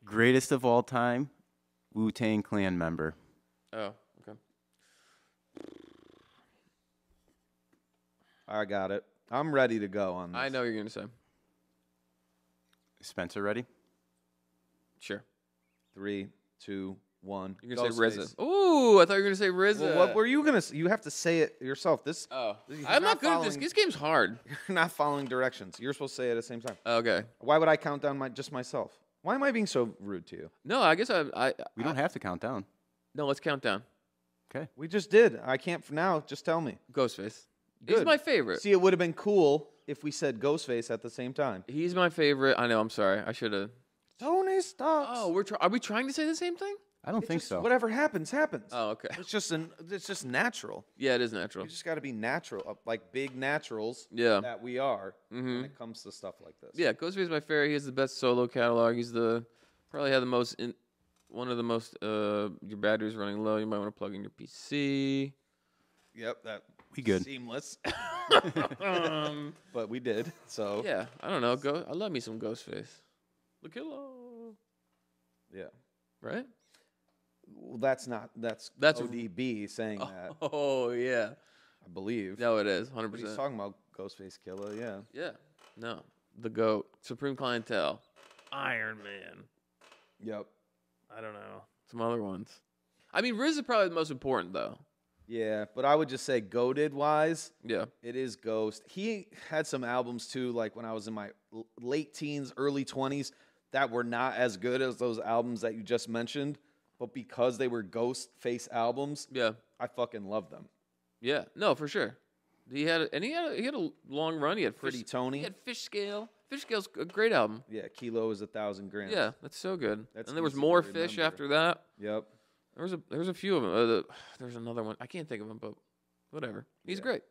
Greatest of all time, Wu-Tang Clan member. Oh, okay. I got it. I'm ready to go on this. I know what you're gonna say. Spencer, ready? Sure. 3, 2, 1. You're gonna say Ghostface. RZA. Ooh, I thought you were gonna say RZA. Well, what were you gonna? You have to say it yourself. This. Oh, He's I'm not not good at this. following- This game's hard. You're not following directions. You're supposed to say it at the same time. Okay. Why would I count down just myself? Why am I being so rude to you? No, I guess We don't have to count down. No, let's count down. Okay. We just did. I can't for now. Just tell me. Ghostface. Good. He's my favorite. See, it would have been cool if we said Ghostface at the same time. He's my favorite. I know. I'm sorry. I should have. Tony Stark. Oh, are we trying to say the same thing? I don't think so. Whatever happens, happens. Oh, okay. It's just natural. Yeah, it is natural. You just got to be natural, like big naturals. Yeah. That we are when it comes to stuff like this. Yeah, Ghostface is my favorite. He has the best solo catalog. He's probably had the most one of the most. Your battery's running low. You might want to plug in your PC. Yep, that We good. seamless. But we did. So Yeah, I don't know. I love me some Ghostface. The killer. yeah. Right? Well, that's ODB saying that. Oh yeah. I believe. No, it is But he's 100%. talking about Ghostface Killer. Yeah. Yeah. No. The GOAT. Supreme Clientele. Iron Man. Yep. I don't know. Some other ones. I mean, Riz is probably the most important though. Yeah, but I would just say goated wise, Yeah. it is Ghost. He had some albums too, like when I was in my late teens, early 20s, that were not as good as those albums that you just mentioned. But because they were Ghostface albums, Yeah. I fucking love them. Yeah. No, for sure. He had a long run. He had Pretty Tony. He had Fish Scale. Fish Scale's a great album. Yeah, Kilo is 1,000 grams. Yeah, that's so good. That's and there was easy to more Fish remember. after that. Yep. There was a few of them. There's another one. I can't think of him, but whatever. He's great.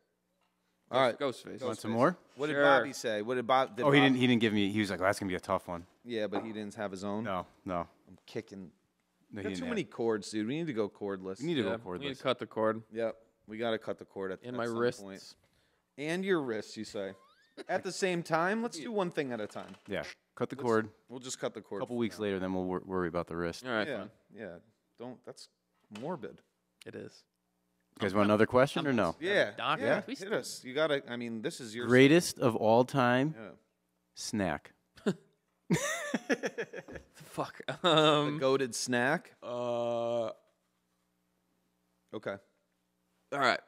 All right. Ghostface. Want some more? What did Sure. Bobby say? What did Bob? Oh, he didn't give me. He was like, "Oh, that's gonna be a tough one." Yeah, but he didn't have his own. No. I'm kicking. No, We he got didn't too have- many chords, dude. We need to go cordless. We need to Yeah, go we need cordless. to cut the cord. Yep. We got to cut the cord at And my some wrists. point. And your wrists, you say. At the same time, let's do one thing at a time. Yeah, cut the cord. We'll just cut the A cord. couple for weeks now. later, then we'll worry about the wrist. All right, Yeah, fine. yeah. Don't. That's morbid. It is. You guys want another question or no? Yeah, doctor. yeah. Twist Hit us. You gotta. I mean, this is your Greatest of all time Yeah. snack. Fuck. The goated snack. All Okay. right.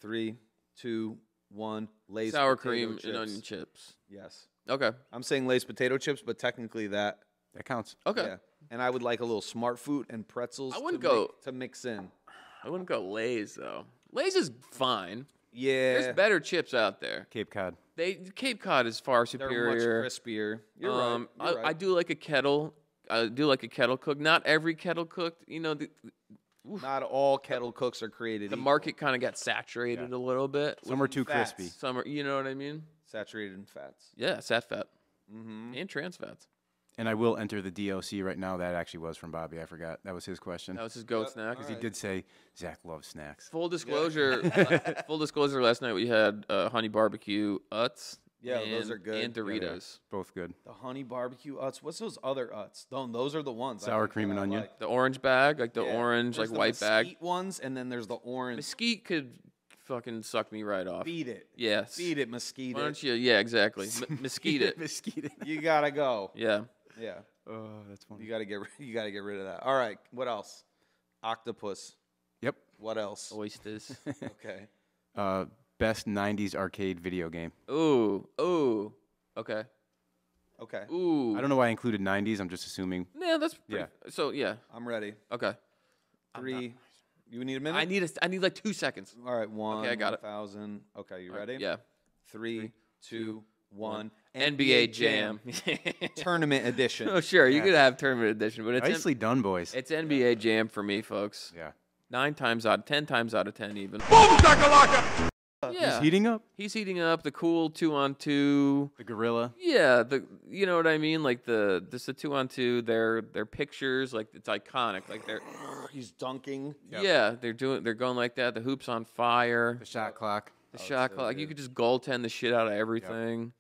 3, 2, 1. Lay's Sour potato cream chips. and onion chips. Yes. Okay. I'm saying Lay's potato chips, but technically that. That counts. Okay. Yeah. And I would like a little Smart Food and pretzels. I wouldn't to go- to mix in. I wouldn't go Lay's though. Lay's is fine. Yeah. There's better chips out there. Cape Cod. Cape Cod is far They're superior. much crispier. You're right. You're right. I do like a kettle. I do like a kettle cook. Not every kettle cooked. You know, Not all kettle cooks are created the equal. market kind of got saturated a little bit. Some are too fats. crispy. Some are, you know what I mean? Saturated in fats. Yeah, sat fat Mm-hmm. and trans fats. And I will enter the DLC right now. That actually was from Bobby. I forgot. That was his question. That was his goat Yep. snack. Because he did say Zach loves snacks. Full disclosure. Full disclosure. Last night we had honey barbecue Utz. Yeah, those are good. And Yeah, they are. Doritos. Both good. The honey barbecue Utz. What's those other Utz? Those are the ones. I Sour think cream that and I onion. like. The orange bag, like the Yeah. orange, There's like the white bag. mesquite ones, and then there's the orange. Mesquite could fucking suck me right off. Feed it. Yes. Feed it, mesquite. Why don't you? Yeah, exactly. Mesquite it. Mesquite. You gotta go. Yeah. Yeah. Oh, that's funny. You gotta get rid of that. All right. What else? Octopus. Yep. What else? Oysters. Okay. Best 90s arcade video game. Ooh. Ooh. Okay. Okay. Ooh. I don't know why I included 90s. I'm just assuming. Yeah, that's pretty, Yeah. So yeah. I'm ready. Okay. 3. You need a minute? I need like 2 seconds. All right. 1. Okay, I got it. 1,000. Okay. You ready? Yeah. 3, 2, 1. NBA Jam. Tournament edition. Oh sure, you Yes. could have tournament edition, but it's Nicely done, boys. it's NBA Jam for me, folks. Yeah. 10 times out of 10 even. Yeah. He's heating up. He's heating up the cool 2-on-2. The gorilla. Yeah, you know what I mean? Like the 2-on-2, their pictures, like it's iconic. Like they're He's dunking. Yep. yeah, they're going like that. The hoop's on fire. The shot clock. The Oh, shot so clock. You good. could just goaltend the shit out of everything.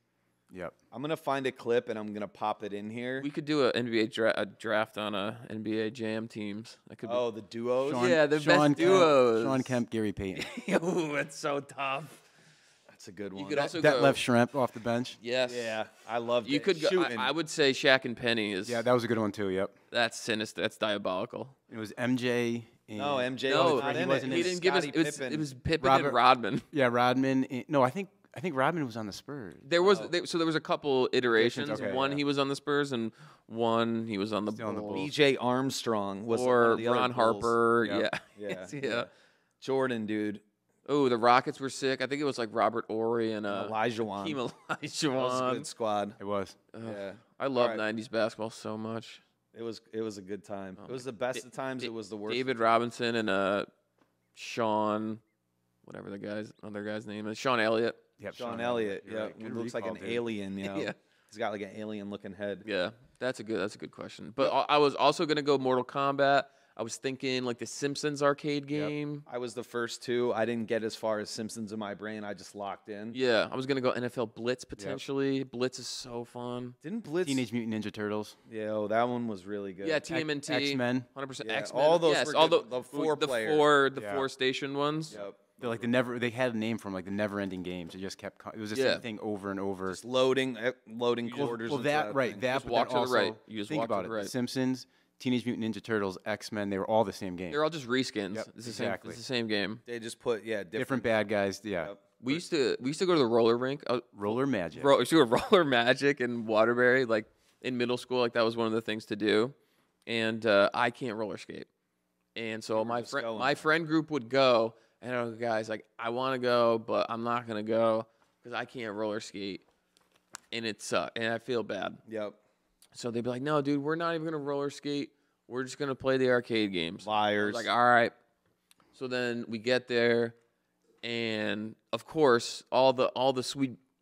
Yep. I'm gonna find a clip and I'm gonna pop it in here. We could do a NBA a draft on a NBA Jam teams. That could Oh, the duos. Yeah, the best Kemp, duos. Sean Kemp, Gary Payton. be. Ooh, that's so tough. That's a good one. You could also That go, left shrimp off the bench. Yes. Yeah, I love You could go. shooting. I would say Shaq and Penny is. Yeah, that was a good one too. Yep. That's sinister. That's diabolical. It was MJ. And No, MJ No, was not he in wasn't it. he in didn't give us. Scottie Pippen. It was Pippen Robert- and Rodman. Yeah, Rodman. No, I think Rodman was on the Spurs. There was so there was a couple iterations. Okay, one yeah. he was on the Spurs, and one he was on the Still on the Bulls. Bulls. B.J. Armstrong was one Or of the other Ron Bulls. Harper. Yep. Yeah. Yeah, yeah. Jordan, dude. Oh, the Rockets were sick. I think it was like Robert Ory and Elijah Wan. Hakeem That was a Olajuwon. good squad. It was. Yeah. I love All right. '90s basketball so much. It was a good time. Oh It was my- the best of times. It was the worst. David Robinson and Sean, whatever the other guy's name is, Sean Elliott. Yep, Sean Elliott. You're Yeah. right. He Good looks like recall, an dude. alien. Yeah. Yeah. He's got like an alien looking head. Yeah, that's a good question. But I was also gonna go Mortal Kombat. I was thinking like the Simpsons arcade game. I was the first two. I didn't get as far as Simpsons in my brain. I just locked in. Yeah, I was gonna go NFL Blitz potentially. Blitz is so fun. Didn't Blitz? Teenage Mutant Ninja Turtles. Yeah, oh, that one was really good. Yeah, TMNT. X-Men. 100%. Yeah, X-Men. all those yes, were all good. The four the player. Yeah. four station ones. Yep. They're like they had a name for them, like the never-ending games. It just kept. It was the Yeah. same thing over and over. Just loading quarters. Well, into that right. thing. That Just but walk then to the right. also, You just think walk to about the it. right. The Simpsons, Teenage Mutant Ninja Turtles, X-Men. They were all the same game. They're all just reskins. Yep, It's the exactly. same. It's the same game. They just put different bad guys. Yeah. Yep. We used to go to the roller rink. Roller Magic. We used to go roller magic in Waterbury, like in middle school. Like that was one of the things to do. And I can't roller skate, and so were my just going. my friend group would go, and I go, guys, like I want to go, but I'm not gonna go because I can't roller skate, and it sucks, and I feel bad. Yep. So they'd be like, no, dude, we're not even gonna roller skate. We're just gonna play the arcade games. I Liars. was like, all right. So then we get there, and of course, all the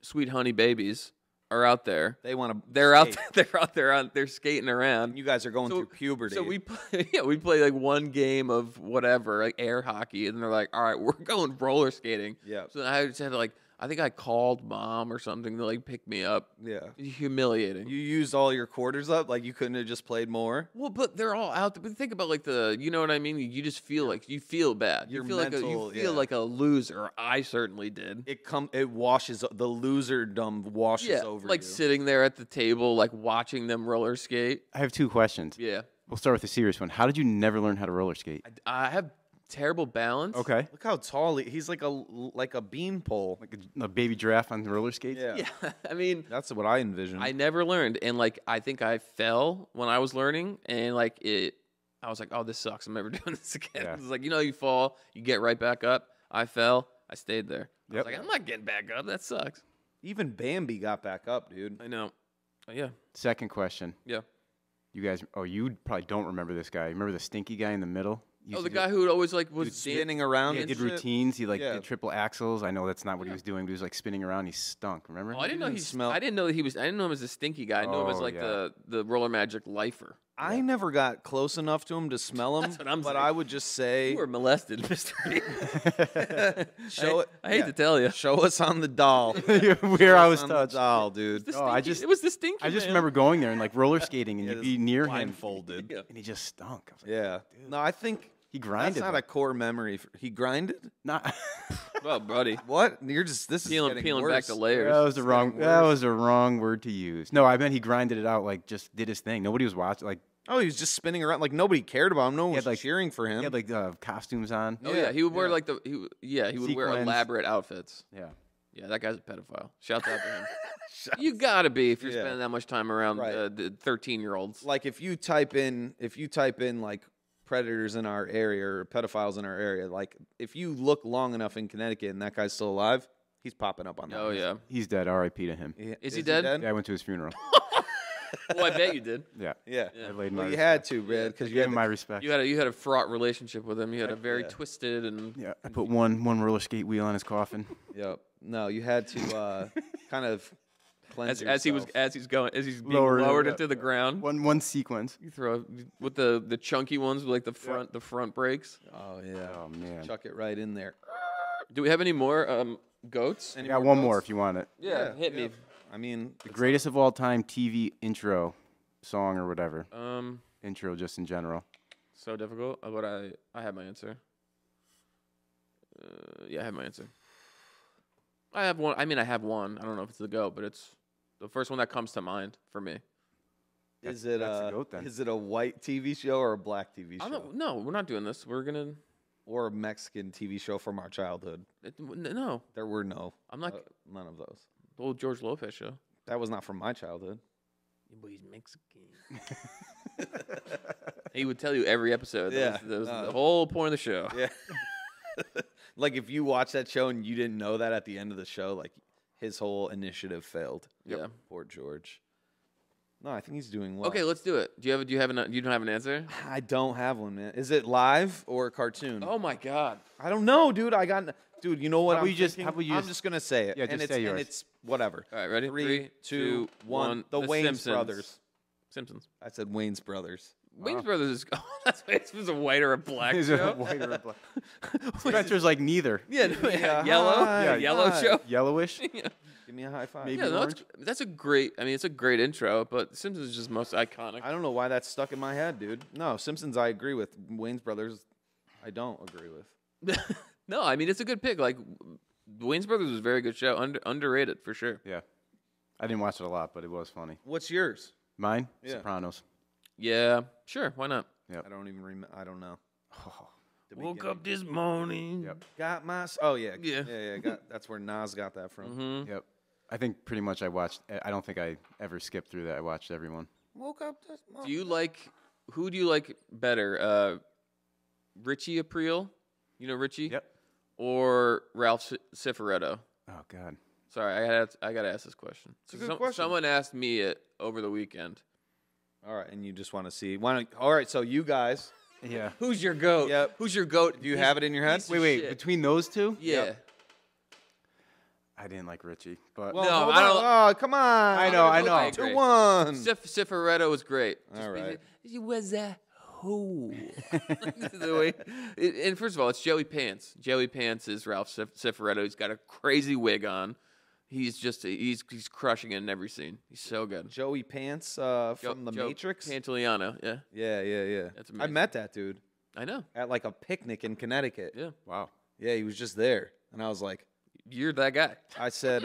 sweet honey babies are out there. They want to. They're out. They're skating around. You guys are going So- through puberty. So we play, we play like one game of whatever, like air hockey, and they're like, all right, we're going roller skating. Yeah. So then I just had to I think I called mom or something to like pick me up. Yeah. Humiliating. You used all your quarters up. Like you couldn't have just played more. Well, but they're all out there. But think about like you know what I mean? You just feel like you feel bad. Your You feel mental, you feel yeah. like a loser. I certainly did. It washes the loserdom washes Yeah, over like you. sitting there at the table, like watching them roller skate. I have two questions. Yeah, We'll start with the serious one. How did you never learn how to roller skate? I have terrible balance. Okay. Look how tall he's like a beanpole. Like a baby giraffe on roller skates? Yeah. Yeah, I mean, That's what I envisioned. I never learned, and like I think I fell when I was learning, and like I was like, oh, this sucks. I'm never doing this again. Yeah. It's like, you know, you fall, you get right back up. I fell, I stayed there. I Yep. was like, I'm not getting back up. That sucks. Even Bambi got back up, dude. I know. Yeah, Second question. yeah. You guys, you probably don't remember this guy. Remember the stinky guy in the middle? He used Oh, the to do- guy who always like was Spinning around. He and did shit. routines. He Yeah. did triple axles. I know that's not what he was doing, but he was like spinning around. He stunk. Remember? Oh, I didn't know didn't he's. smell- I didn't know that he was. I didn't know him as a stinky guy. I knew him as Oh, like yeah. the roller magic lifer. I never got close enough to him to smell him. That's what I'm but saying. I would just say, You were molested, Mister. show it. I hate yeah. to tell you. Show us on the doll. Where I was On the touched. doll, dude. Oh, I just- it was the stinky. I just man. remember going there and like roller skating, and Yeah, you'd just be near him, blindfolded. Yeah. and he just stunk. I was like, Yeah. No, I think he that's grinded. not though. a core memory. He grinded. Not. Well, buddy, What? You're just this is peeling getting back worse. the layers. That was the It's wrong. getting That worse. was the wrong word to use. No, I meant he grinded it out. Like just did his thing. Nobody was watching. Like Oh, he was just spinning around like nobody cared about him. No one He was had, like- cheering for him. he had like costumes on. Oh yeah, he would wear yeah. like he would wear Sequins. elaborate outfits. Yeah. Yeah, that guy's a pedophile. Shouts out to him. You gotta be if you're Yeah. spending that much time around Right. the 13-year-olds. Like if you type in like predators in our area or pedophiles in our area, like if you look long enough in Connecticut and that guy's still alive, he's popping up on that. Oh list. yeah. He's dead. R.I.P. to him. Is he dead? Yeah, I went to his funeral. Well, I bet you did. Yeah. Yeah. Yeah. I laid Well, my you had to, man, because I you gave had him to my respect. You had a fraught relationship with him. You had a very yeah. twisted and Yeah, I put one roller skate wheel on his coffin. Yep. No, you had to kind of cleanse as he's being Lower it, lowered yeah. into the ground. One sequence. You throw with the chunky ones with like the front brakes. Oh yeah. Oh man. Chuck it right in there. Do we have any more goats? I Any got one more votes? if you want it. Yeah, hit me. I mean, The greatest of all time TV intro song or whatever. Um, Intro just in general. so difficult. But I have my answer. Yeah, I have my answer. I have one. I mean, I have one. I don't know if it's the goat, but it's the first one that comes to mind for me. is it that's the goat, then. is it a white TV show or a black TV I show don't. No, we're not doing this. We're gonna. or a Mexican TV show from our childhood? No, There were no. I'm not. None of those. The old George Lopez show. That was not from my childhood. Yeah, but he's Mexican. He would tell you every episode. Yeah, That was no. the whole point of the show. Yeah. Like if you watch that show and you didn't know that at the end of the show, like his whole initiative failed. Yeah. Poor George. No, I think he's doing well. Okay, let's do it. Do you have you don't have an answer? I don't have one, man. Is it live or a cartoon? Oh my god. I don't know, dude. Dude, you know what? How about I'm just gonna say it. Yeah, and just say yours. And it's whatever. All right, ready? 3, 2, 1. The Wayans Simpsons. brothers. Simpsons. I said Wayans brothers. Wayne's Brothers is. Oh, that's why it's a white or a black Is it show. a white or a black? Spencer's like neither. Yeah, Yeah, yellow. hi, Yeah, yellow hi. show. Yellowish. Yeah, Give me a high five. Maybe no, orange. that's a great. I mean, it's a great intro, but Simpsons is just most iconic. I don't know why that's stuck in my head, dude. No, Simpsons I agree with. Wayans brothers I don't agree with. No, I mean it's a good pick. Like Wayne's Brothers was a very good show, underrated for sure. Yeah. I didn't watch it a lot, but it was funny. What's yours? Mine? Yeah. Sopranos. Yeah, sure, why not? Yep. I don't even remember. I don't know. The Woke beginning. up this morning. Yep. Got my. Oh yeah. Yeah. That's where Nas got that from. Mm-hmm. Yep. I think pretty much I watched. I don't think I ever skipped through that. I watched everyone. Woke up this morning. Do you like? Who do you like better? Richie Aprile, you know Richie? Yep. Or Ralph Cifaretto? Oh God. Sorry, I gotta ask this question. It's a good question. Someone asked me it over the weekend. All right, and you just want to see. All right, so you guys. Yeah. Who's your goat? Yep. Who's your goat? Do you have it in your head? piece of Wait. shit. Between those two, Yeah. Yep. I didn't like Richie, but Well, No, hold I don't- on. Oh, come on. I know. Okay, great. 2-1. Cifaretto was great. All right. He was a who? The way, and first of all, it's Joey Pants. Joey Pants is Ralph Cifaretto. He's got a crazy wig on. He's just he's crushing it in every scene. He's so good. Joey Pants from The Joe Matrix. Pantoliano. Yeah, Yeah. That's I amazing. met that dude I know. at like a picnic in Connecticut. Yeah, wow. Yeah, he was just there, and I was like, you're that guy. I said,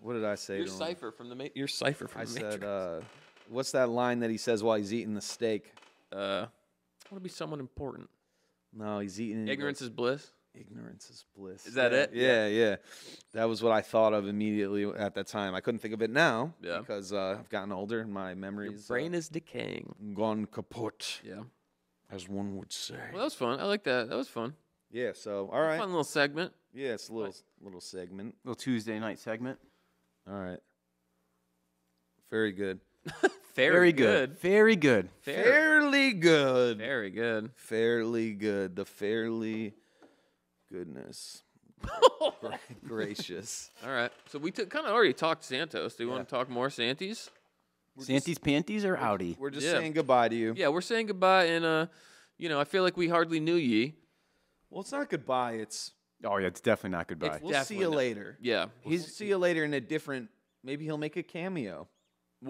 what did I say You're to him? Cypher from the You're Cypher from I the said, Matrix. what's that line that he says while he's eating the steak? I want to be someone important. No, he's eating. and he Ignorance goes, is bliss. Ignorance is bliss. Is that Yeah, it? Yeah. That was what I thought of immediately at that time. I couldn't think of it now Yeah. because I've gotten older and my Your memories brain is decaying. gone kaput, Yeah. as one would say. Well, that was fun. I like that. That was fun. Yeah. So all right. Fun little segment. Yeah, it's a little segment. Little Tuesday night segment. All right. Very good. Very Very good. Fairly good. Very good. Fairly good. The fairly goodness. Gracious. All right. So we kind of already talked Santos. Do you want to talk more Santies? Santy's panties or Audi? We're just Yeah. saying goodbye to you. Yeah, we're saying goodbye, and I feel like we hardly knew ye. Well, it's not goodbye. It's Oh yeah, it's definitely not goodbye. we'll see you Definitely not. later. Yeah. We'll see you later in a different. Maybe he'll make a cameo.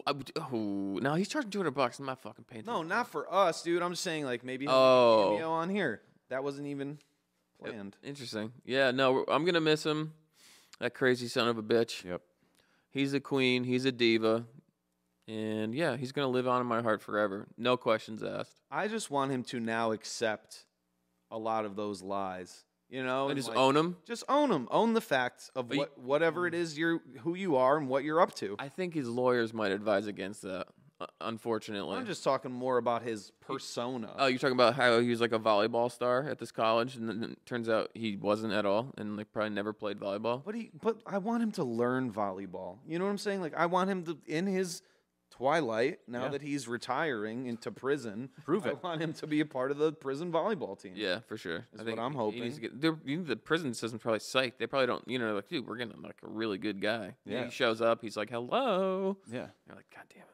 Oh, no, he's charging $200. I'm not fucking paying. No, attention. not for us, dude. I'm just saying, like maybe he'll Oh. make a cameo on here. That wasn't even planned. Interesting. Yeah, no, I'm gonna miss him. That crazy son of a bitch. Yep. He's a queen. He's a diva. And yeah, he's gonna live on in my heart forever. No questions asked. I just want him to now accept a lot of those lies. You know, And just like, own him. Just own them. Own the facts of But whatever it is who you are and what you're up to. I think his lawyers might advise against that. Unfortunately. I'm just talking more about his persona. Oh, you're talking about how he was like a volleyball star at this college, and then it turns out he wasn't at all, and like probably never played volleyball. But I want him to learn volleyball. You know what I'm saying? Like I want him to in his twilight now Yeah. that he's retiring into prison. Prove I it. want him to be a part of the prison volleyball team. Yeah, for sure. Is what I'm hoping. The prison system's probably psyched. They probably don't. Like, dude, we're getting like a really good guy. Yeah. He shows up. He's like, hello. Yeah. You're like, God damn it.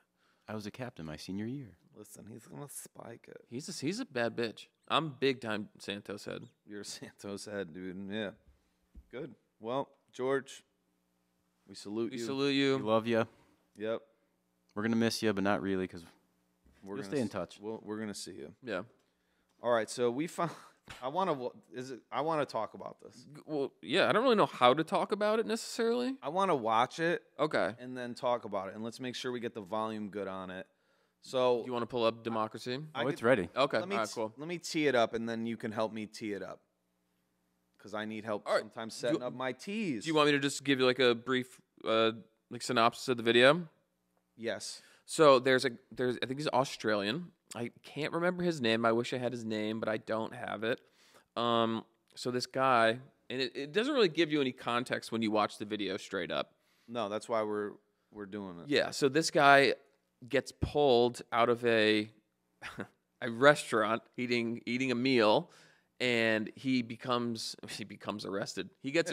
I was a captain my senior year. Listen, he's gonna spike it. He's a bad bitch. I'm big time Santos head. You're Santos head, dude. Yeah. Good. Well, George, we salute We you. salute We you. love you. Yep. We're gonna miss you, but not really, because We're We'll gonna stay in s- touch. We're gonna see you. Yeah. All right. So we found. I want to talk about this. Well, yeah. I don't really know how to talk about it necessarily. I want to watch it Okay. and then talk about it, and let's make sure we get the volume good on it. So You want to pull up Democracy? I oh, it's could- ready. Okay. Let me All right, cool. let me tee it up, and then you can help me tee it up. Because I need help All right. sometimes setting up my tees. Do you want me to just give you like a brief like synopsis of the video? Yes. So there's I think he's Australian. I can't remember his name. I wish I had his name, but I don't have it. So this guy, and it doesn't really give you any context when you watch the video straight up. No, that's why we're doing it. Yeah, so this guy gets pulled out of a restaurant eating a meal, and he becomes arrested. He gets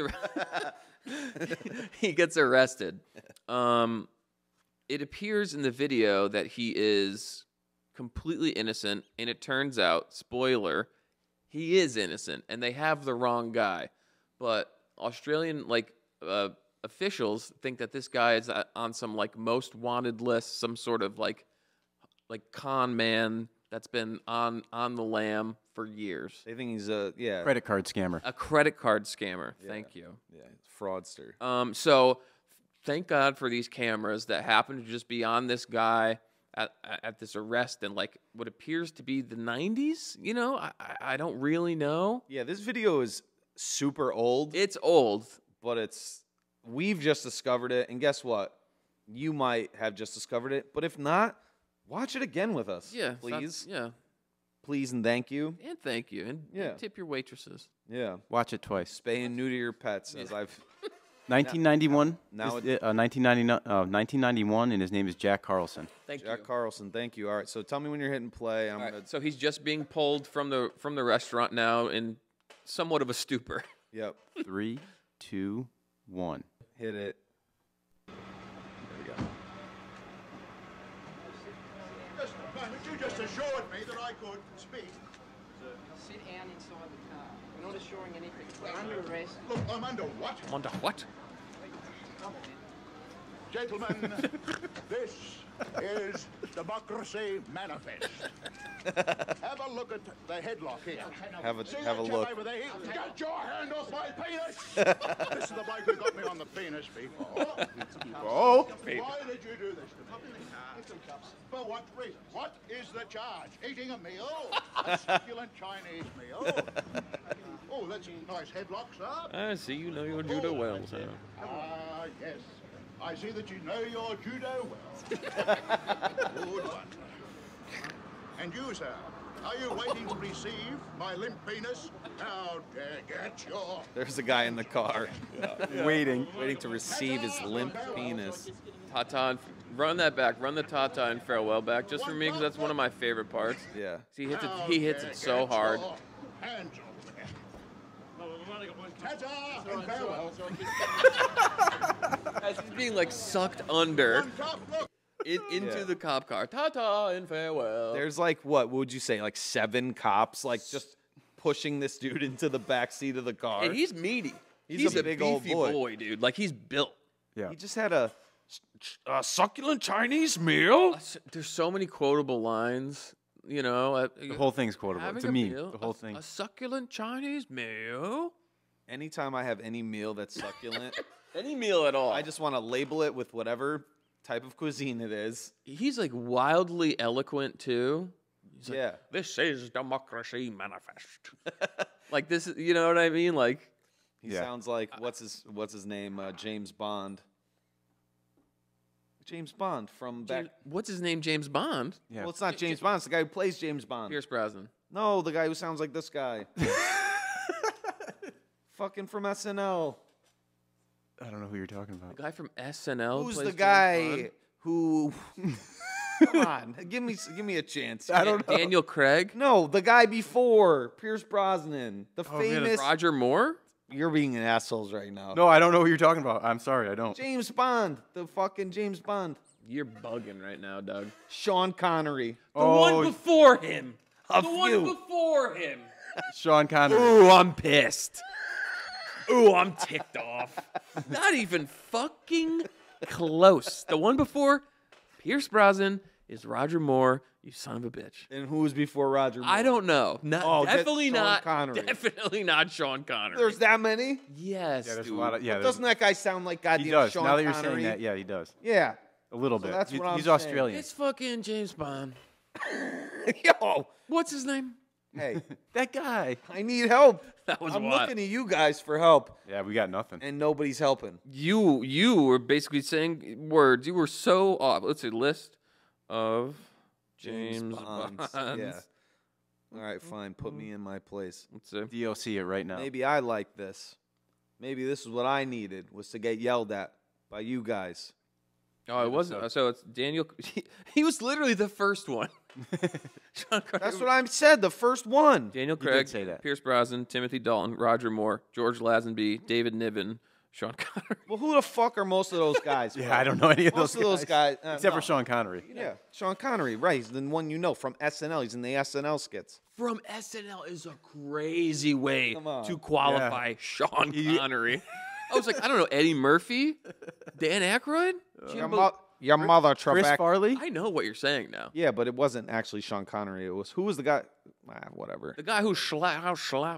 he gets arrested. It appears in the video that he is completely innocent, and it turns out, spoiler, he is innocent, and they have the wrong guy. But Australian officials think that this guy is on some most wanted list, some sort of like con man that's been on the lam for years. They think he's a Credit card scammer. A credit card scammer. Yeah. Thank you. Yeah, fraudster. So thank God for these cameras that happen to just be on this guy at this arrest in what appears to be the 90s. You know, I don't really know. Yeah, this video is super old. It's old, but we've just discovered it, and guess what? You might have just discovered it, but if not, watch it again with us. Yeah, please. Yeah, please and thank you. and thank you, and Yeah. tip your waitresses. Yeah, Watch it twice. spay and neuter your pets, as I've. 1991. Now it- 1991, and his name is Jack Carlson. Thank Jack you. Carlson, thank you. All right, so tell me when you're hitting play. I'm All right, gonna. so he's just being pulled from the restaurant now in somewhat of a stupor. Yep, 3, 2, 1. hit it. Just a moment, you just assured me that I could speak. Sit down inside the car. We're not assuring anything. We're under arrest. Look, I'm under what? Wonder what? Gentlemen, this is Democracy Manifest. Have a look at the headlock here. Have a See have a that chap look. over there? Get your hand off my penis! This is the bloke who got me on the penis before. Oh. Why did you do this to me? For what reason? What is the charge? Eating a meal? A succulent Chinese meal? Oh, that's a nice headlock, sir. I see you know your judo well, sir. Ah, yes. I see that you know your judo well. Good one. And you, sir, are you waiting to receive my limp penis? How dare get your... There's a guy in the car Waiting. waiting to receive his limp penis. Tata, run that back. Run the Tata and farewell back, just for me, because that's one of my favorite parts. Yeah. See, he hits it. How He hits dare it so get hard. your hands off me. Ta-ta and farewell. As he's being sucked under One cup, look. into Yeah. the cop car. Ta-ta and farewell. There's what would you say, 7 cops, just pushing this dude into the back seat of the car. And he's meaty. He's a big old beefy boy. dude. He's built. Yeah. He just had a succulent Chinese meal. There's so many quotable lines. You know, The whole thing's quotable. having It's a a meme. meal, The whole thing. A succulent Chinese meal. Anytime I have any meal that's succulent, Any meal at all. I just want to label it with whatever type of cuisine it is. He's wildly eloquent too. He's Yeah. This is Democracy Manifest. This is, you know what I mean? He Yeah. sounds like what's his name? James Bond. James Bond from back. What's his name? James Bond. Yeah. Well, it's not James Bond. It's the guy who plays James Bond. Pierce Brosnan. No, the guy who sounds like this guy. Fucking from SNL. I don't know who you're talking about. The guy from SNL. Who's plays the James guy Bond? who? Come on, give me a chance. I don't know. Daniel Craig. No, the guy before Pierce Brosnan, the Oh, man, famous. Roger Moore. You're being an assholes right now. No, I don't know who you're talking about. I'm sorry, I don't. James Bond, the fucking James Bond. You're bugging right now, Doug. Sean Connery. The one before him. A The few. one before him. Sean Connery. Ooh, I'm pissed. Ooh, I'm ticked off. Not even fucking close. The one before Pierce Brosnan is Roger Moore, you son of a bitch. And who was before Roger Moore? I don't know. Oh, that's Definitely Sean not. Connery. Definitely not Sean Connery. There's that many? yes, Yeah, there's dude. a lot of. Yeah, But there's- doesn't that guy sound like goddamn he does. Sean Now that you're Connery? saying that, yeah, he does. Yeah. A little So bit. that's what I'm He's saying. Australian. It's fucking James Bond. Yo, What's his name? hey, That guy. I need help. That was I'm wild. looking at you guys for help, Yeah, we got nothing. and nobody's helping. You were basically saying words. You were so off. Let's see, list of James Bonds. Bonds. Yeah. All right, fine. Put me in my place. Let's see. DLC it right now. Maybe I like this. Maybe this is what I needed, was to get yelled at by you guys. Oh, it wasn't. So it's Daniel. He was literally the first one. Sean Connery. That's what I said, the first one. Daniel You did Craig, say that. Pierce Brosnan, Timothy Dalton, Roger Moore, George Lazenby, David Niven, Sean Connery. Well, who the fuck are most of those guys? Yeah, bro? I don't know any of Most those of those guys. except no. for Sean Connery. Yeah, Sean Connery, right. He's the one you know from SNL. He's in the SNL skits. From SNL is a crazy way Come on. to qualify Sean Connery. I was like, I don't know, Eddie Murphy, Dan Aykroyd. Your mother, Chris Trebek. Farley? I know what you're saying now. Yeah, but it wasn't actually Sean Connery. It was, who was the guy? Whatever. The guy who slap,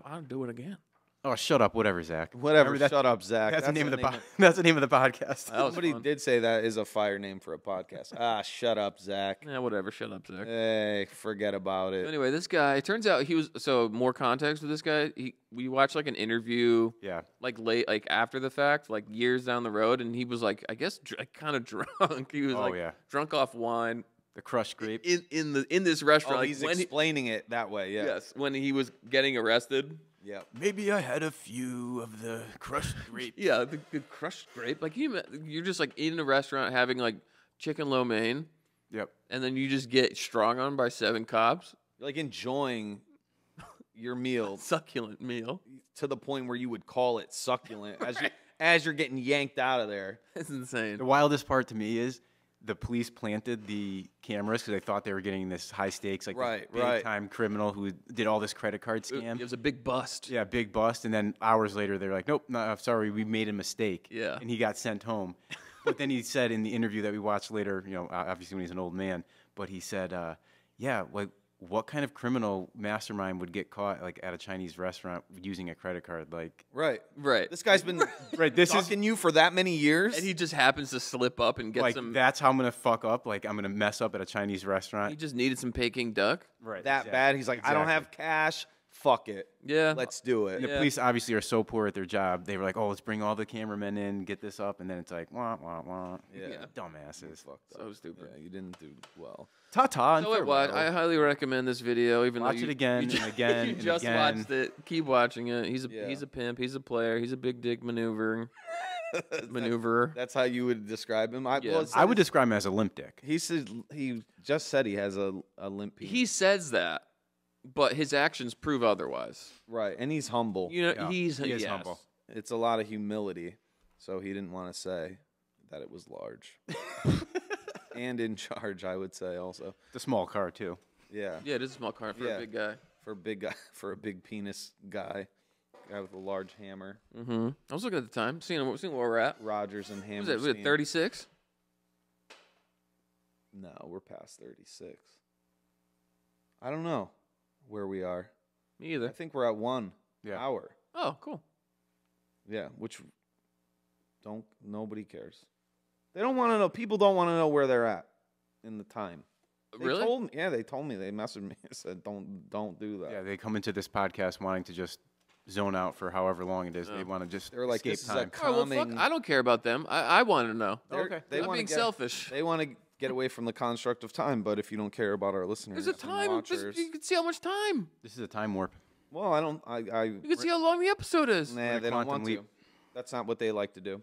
I'll do it again. Oh, shut up, whatever, Zach. Whatever. Remember that- Shut up, Zach. That's the name of the that's the name of the podcast. That was Somebody fun. did say that is a fire name for a podcast. Shut up, Zach. Yeah, whatever. Shut up, Zach. Hey, forget about it. Anyway, this guy, it turns out he was, so more context with this guy, we watched like an interview Yeah. like late, like after the fact, like years down the road, and he was like, I guess kind of drunk. He was Oh, like yeah. drunk off wine The crushed grape. in this restaurant. Oh, like, he's when he, explaining it that way, yeah. yes, when he was getting arrested. Yeah. Maybe I had a few of the crushed grape. Yeah, the crushed grape. Like you're just like in a restaurant having like chicken lo mein, Yep. and then you just get strong on by 7 cops. You're like enjoying your meal Succulent meal. to the point where you would call it succulent as you're getting yanked out of there. It's insane. The wildest part to me is the police planted the cameras because they thought they were getting this high stakes, like Right, big right. time criminal who did all this credit card It scam. was a big bust. Yeah, big bust. And then hours later, they're like, nope, no, sorry, we made a mistake. Yeah. And he got sent home. But then he said in the interview that we watched later, you know, obviously when he's an old man, but he said, yeah, like, what kind of criminal mastermind would get caught like at a Chinese restaurant using a credit card? Like, Right. Right. This guy's been right, this is stalking you for that many years. And he just happens to slip up and get like some. that's how I'm gonna fuck up. Like, I'm gonna mess up at a Chinese restaurant. He just needed some Peking duck. Right, that bad. He's like, I don't have cash. Fuck it. Yeah. Let's do it. And the Yeah. police obviously are so poor at their job. They were like, "Oh, let's bring all the cameramen in, get this up," and then it's like, "Wah wah wah." Yeah. Dumbasses. Fucked up. So stupid. Yeah, you didn't do well. Ta ta. and So wait, what? farewell. I highly recommend this video. Even Watch though you, it again you and again you and just again. watched it. Keep watching it. He's Yeah. a pimp. He's a player. He's a big dick maneuverer. That's how you would describe him. Yeah. I would describe him as a limp dick. He said he just said he has a limp penis. He says that, but his actions prove otherwise. Right, and he's humble. You know, Yeah, he is he is humble. It's a lot of humility, so he didn't want to say that it was large. And in charge, I would say also. It's a small car too. Yeah, Yeah, it is a small car for Yeah. a big guy. for a big guy, for a big penis guy with a large hammer. Mm-hmm. I was looking at the time, seeing where we're at. Rogers and What Hammer. was it 36? No, we're past 36. I don't know where we are. Me I either. think we're at 1 Yeah. hour. Oh, cool. Yeah, which nobody cares. They don't want to know. People don't want to know where they're at in the time. They Really? told me, they told me. They messaged me and said, "Don't do that." Yeah, they come into this podcast wanting to just zone out for however long it is. They want to just They're like, escape this is a time. All right, well, fuck. calming. I don't care about them. I want to know. Okay. They I'm want being to get, selfish. They want to get away from the construct of time. But if you don't care about our listeners, There's a and time. watchers, You can see how much time. This is a time warp. well, I don't. You can see how long the episode is. Nah, they don't quantum want leap. to. That's not what they like to do.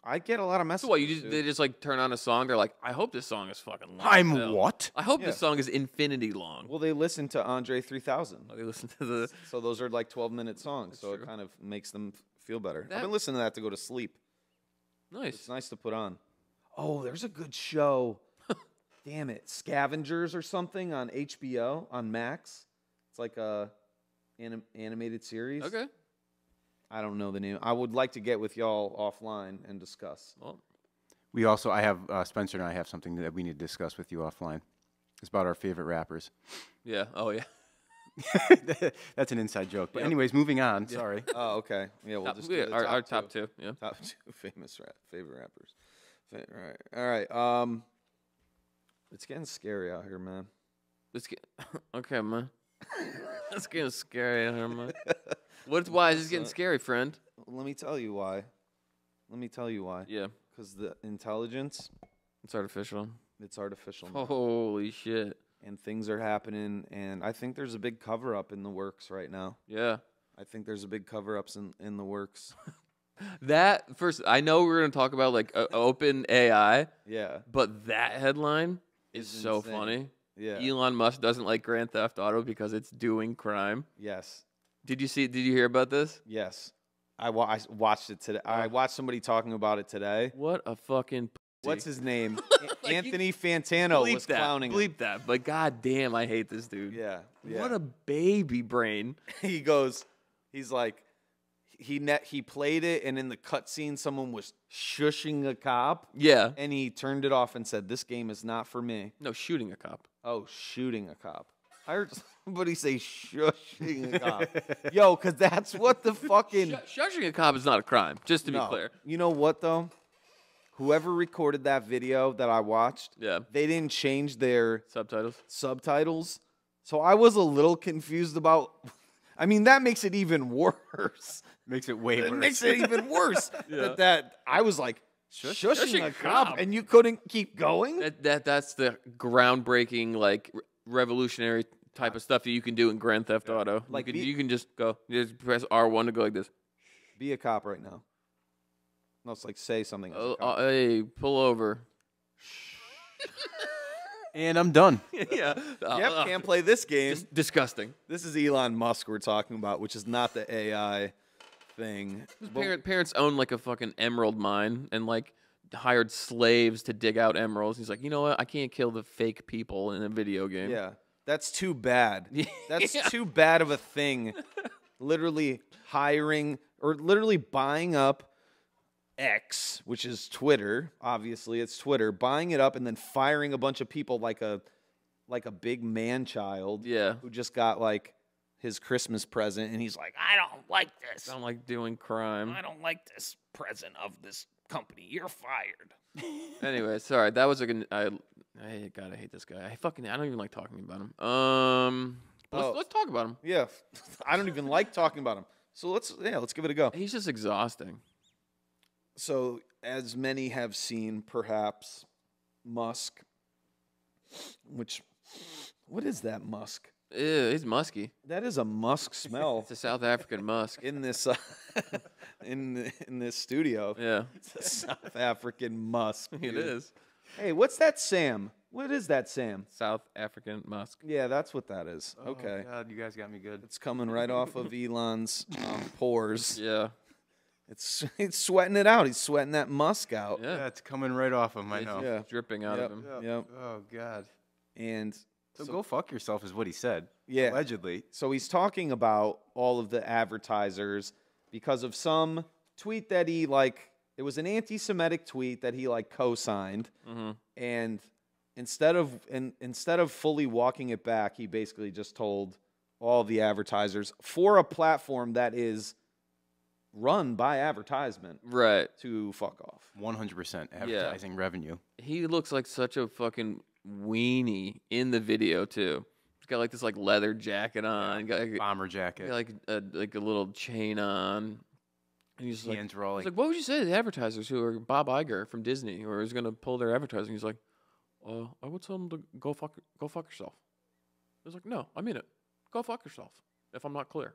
I get a lot of messages. So what? dude. They just like turn on a song. They're like, I hope this song is fucking long. as I'm hell. what? I hope Yeah. this song is infinity long. Well, they listen to Andre 3000. They listen to the. So those are like 12-minute songs. So true. it kind of makes them feel better. That- I've been listening to that to go to sleep. It's Nice. nice to put on. Oh, there's a good show. Damn it. Scavengers or something on HBO, on Max. It's like a animated series. Okay. I don't know the name. I would like to get with y'all offline and discuss. Well, We also, I have Spencer and I have something that we need to discuss with you offline. It's about our favorite rappers. yeah. Oh yeah. That's an inside joke. But Yep. anyways, moving on. Sorry. Oh, okay. Yeah, we'll Top- just yeah, do the our top two. Yeah. Top 2 famous favorite rappers. All right. It's getting scary out here, man. Let's get. Okay, man. It's getting scary out here, man. Why is this getting scary, friend? Let me tell you why. Yeah. Because the intelligence, It's artificial. it's artificial. now. Holy shit. and things are happening, and I think there's a big cover up in the works right now. Yeah. I think there's a big cover ups in the works. That first, I know we're gonna talk about like open AI, Yeah. but that headline is It's so insane. funny. Yeah. Elon Musk doesn't like Grand Theft Auto because it's doing crime. Yes. Did you hear about this? Yes. I watched it today. I watched somebody talking about it today. What a fucking What's his name? Like, Anthony Fantano bleep was that, clowning him. bleep that. But goddamn, I hate this dude. Yeah. Yeah. What a baby brain. He's like, he played it, and in the cutscene, someone was shushing a cop, Yeah. and he turned it off and said, "This game is not for me." No, shooting a cop. Oh, shooting a cop. I heard somebody say shushing a cop. Yo, because that's what the fucking... Shushing a cop is not a crime, just to be No. clear. You know what, though? Whoever recorded that video that I watched, Yeah. they didn't change their Subtitles. subtitles. So I was a little confused about... I mean, that makes it even worse. Makes it way It worse. makes it even worse. Yeah. That I was like, shushing Shushing a a cop, cop. and you couldn't keep going? That's the groundbreaking, like revolutionary type of stuff that you can do in Grand Theft Auto. Like you can just go, you just press R1 to go like this. Be a cop right now. No, it's like say something. As a Oh, cop. hey, pull over. And I'm done. Yeah. Yep, can't play this game. Disgusting. This is Elon Musk we're talking about, which is not the AI thing. But- Parents own like a fucking emerald mine and like hired slaves to dig out emeralds. He's like, you know what? I can't kill the fake people in a video game. yeah, that's too bad. Yeah. That's too bad of a thing. Literally hiring or literally buying up X, which is Twitter. Obviously, it's Twitter. Buying it up and then firing a bunch of people like a big man child. Yeah. Who just got like his Christmas present, and he's like, I don't like this. I don't like doing crime. I don't like this present of this company. You're fired. Anyway, sorry. That was I gotta hate this guy. I don't even like talking about him. Let's talk about him. Yeah, I don't even like talking about him. So let's give it a go. He's just exhausting. So as many have seen, perhaps Musk, what is that Musk? Ew, he's musky. That is a musk smell It's a South African musk. in this in this studio. Yeah, It's a South African musk. it dude. is. Hey, what's that, Sam? What is that, Sam? South African musk. Yeah, that's what that is. Oh, Okay, God, you guys got me good. it's coming right off of Elon's pores. Yeah. It's sweating it out. He's sweating that musk out. Yeah. Yeah, it's coming right off him. I It's know. Yeah. dripping out Yep. of him. Yep. Oh God. And So go fuck yourself is what he said. Yeah. Allegedly. So he's talking about all of the advertisers because of some tweet that he it was an anti-Semitic tweet that he co-signed, and instead of fully walking it back, he basically just told all the advertisers for a platform that is run by advertisement Right. to fuck off. 100% advertising revenue. He looks like such a fucking weenie in the video too. He's got this leather jacket on. Got Bomber jacket. a little chain on. And he's Hands were all he's what would you say to the advertisers who are Bob Iger from Disney, who is going to pull their advertising? He's like, I would tell them to go fuck yourself. He's like, no, I mean it. Go fuck yourself. If I'm not clear,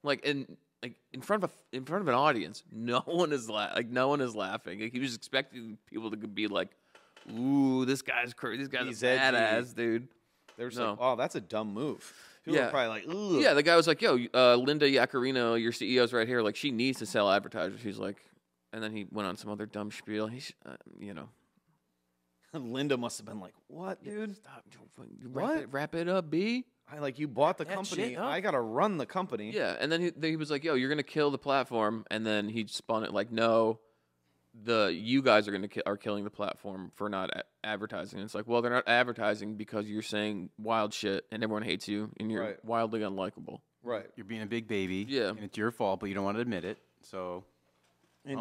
in front of an audience, no one is laughing. He was expecting people to be like, ooh, this guy's crazy. This guy's He's a edgy. badass dude. They're just No. oh, that's a dumb move. People Yeah. are probably like, ugh. Yeah, the guy was like, yo, Linda Yaccarino, your CEO's right here. She needs to sell advertisers. He's like, and then he went on some other dumb spiel. He's, Linda must have been like, what, dude? stop. What? Wrap it up, B. You bought the That company. shit up. I gotta run the company. Yeah, and then he was like, yo, you're going to kill the platform. And then he spun it no, you guys are killing the platform for not advertising. And it's like, well, they're not advertising because you're saying wild shit and everyone hates you and you're Right. wildly unlikable. Right. You're being a big baby. Yeah. And it's your fault, but you don't want to admit it. So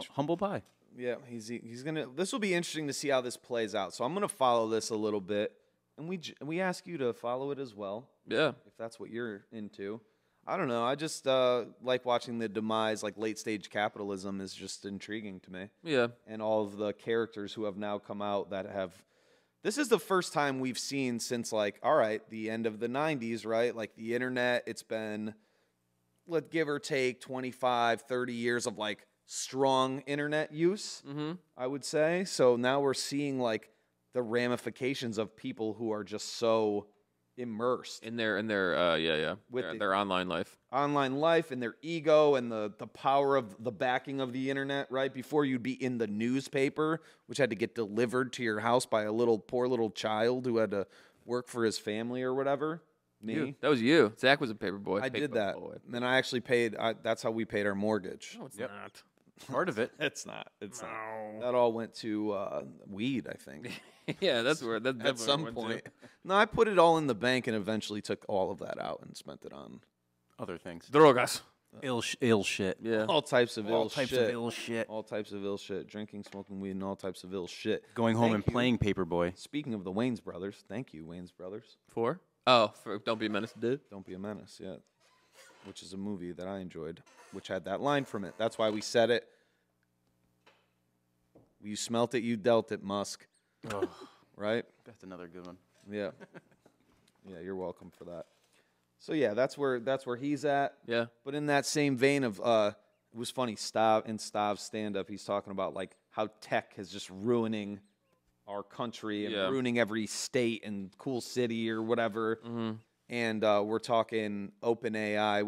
humble pie. Yeah, he's gonna. This will be interesting to see how this plays out. So I'm gonna follow this a little bit, and we ask you to follow it as well, Yeah. if that's what you're into. I don't know. I just like watching the demise, late stage capitalism, is just intriguing to me, Yeah. and all of the characters who have now come out that have This is the first time we've seen since, like, all right, the end of the 90s, right? Like, the internet, it's been, let's give or take 25, 30 years of, like, strong internet use, I would say. So now we're seeing, like, the ramifications of people who are just so immersed In their With their online life. online life and their ego and the power of the backing of the internet, right? Before you'd be in the newspaper, which had to get delivered to your house by a poor little child who had to work for his family or whatever. Me. You. That was you. Zach was a paper boy. I did Paper that. boy. And I actually paid, that's how we paid our mortgage. No, it's Yep. not. Part of it. It's not. It's not. No. That all went to weed, I think. Yeah, that's where that At some point. No, I put it all in the bank and eventually took all of that out and spent it on Other things. Drogas. Ill shit. Yeah. all types of All ill types shit. of ill shit. All types of ill shit. Drinking, smoking weed, and all types of ill shit. Going home Thank and you. playing Paperboy. Speaking of the Wayans brothers, thank you, Wayans brothers. For? Oh, for Don't Be a Menace, dude. Don't Be a Menace, yeah. Which is a movie that I enjoyed, which had that line from it. That's why we said it. You smelt it, you dealt it, Musk. Oh, Right? that's another good one. Yeah. Yeah, you're welcome for that. So yeah, that's where he's at. Yeah. But in that same vein of it was funny, Stav's stand up, he's talking about like how tech is just ruining our country and Yeah. ruining every state and cool city or whatever. And we're talking OpenAI,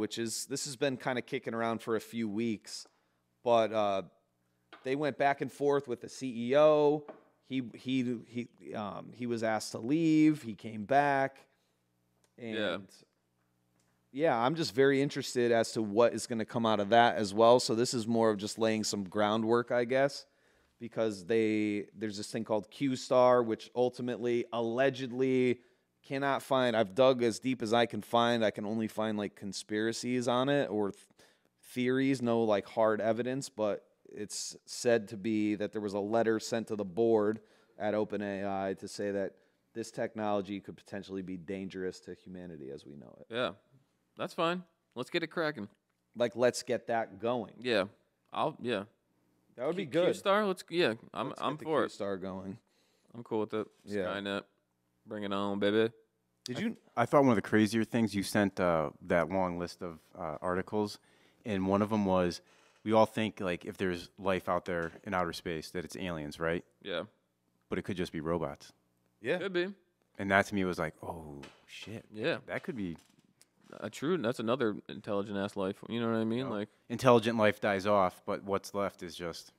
this has been kind of kicking around for a few weeks, but they went back and forth with the CEO. He was asked to leave. He came back, and yeah, I'm just very interested as to what is going to come out of that as well. So this is more of just laying some groundwork, I guess, because there's this thing called Q-Star, which ultimately, allegedly, cannot find. I've dug as deep as I can find. I can only find like conspiracies on it or theories, no like hard evidence, but it's said to be that there was a letter sent to the board at OpenAI to say that this technology could potentially be dangerous to humanity as we know it. Yeah. That's fine. Let's get it cracking. Like, let's get that going. Yeah. That would be good. Q-Star, I'm Let's I'm get the for it. Q-Star going. I'm cool with it. Yeah. Skynet. Bring it on, baby. Did you? I thought one of the crazier things, you sent that long list of articles, and one of them was, we all think like if there's life out there in outer space that it's aliens, right? Yeah. But it could just be robots. Yeah. Could be. And that to me was like, oh shit. Yeah. That could be That's another intelligent ass life. You know what I mean? know, Like, intelligent life dies off, but what's left is just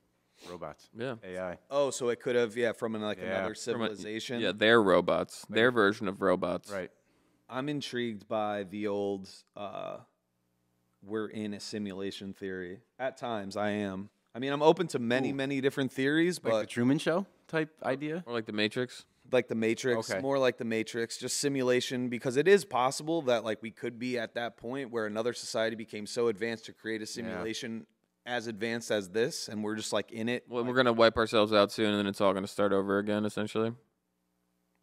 robots. yeah. AI. Oh, so it could have, from Yeah. another From a- civilization. Yeah, they're robots. Their version of robots. Right. I'm intrigued by the old we're in a simulation theory. At times, I am. I mean, I'm open to many different theories, Like the but Truman Show type idea? Or like the Matrix. like the Matrix, Okay. more like the Matrix, just simulation, because it is possible that like we could be at that point where another society became so advanced to create a simulation as advanced as this, and we're just like in it. Well, we're going to wipe ourselves out soon, and then it's all going to start over again, essentially.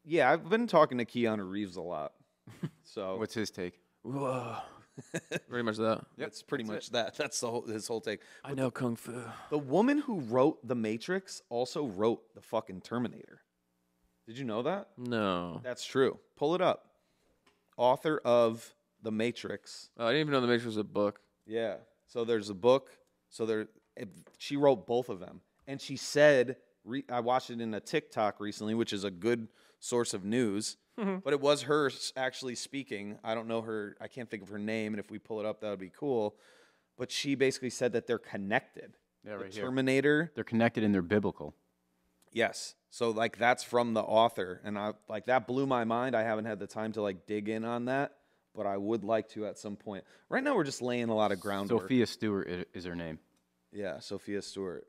Yeah, I've been talking to Keanu Reeves a lot. So What's his take? Whoa. Pretty much that. that's pretty much that. That's his whole take. I know Kung Fu. The woman who wrote The Matrix also wrote the fucking Terminator. Did you know that? No. That's true. Pull it up. Author of The Matrix. Oh, I didn't even know The Matrix was a book. Yeah. So there's a book. So she wrote both of them. And she said, I watched it in a TikTok recently, which is a good source of news. But it was her actually speaking. I don't know her. I can't think of her name. And if we pull it up, that would be cool. But she basically said that they're connected. Yeah, right the here. Terminator. They're connected and they're biblical. Yes. So like that's from the author, and I like that blew my mind. I haven't had the time to like dig in on that, but I would like to at some point. Right now we're just laying a lot of groundwork. Sophia Stewart is her name. Yeah, Sophia Stewart.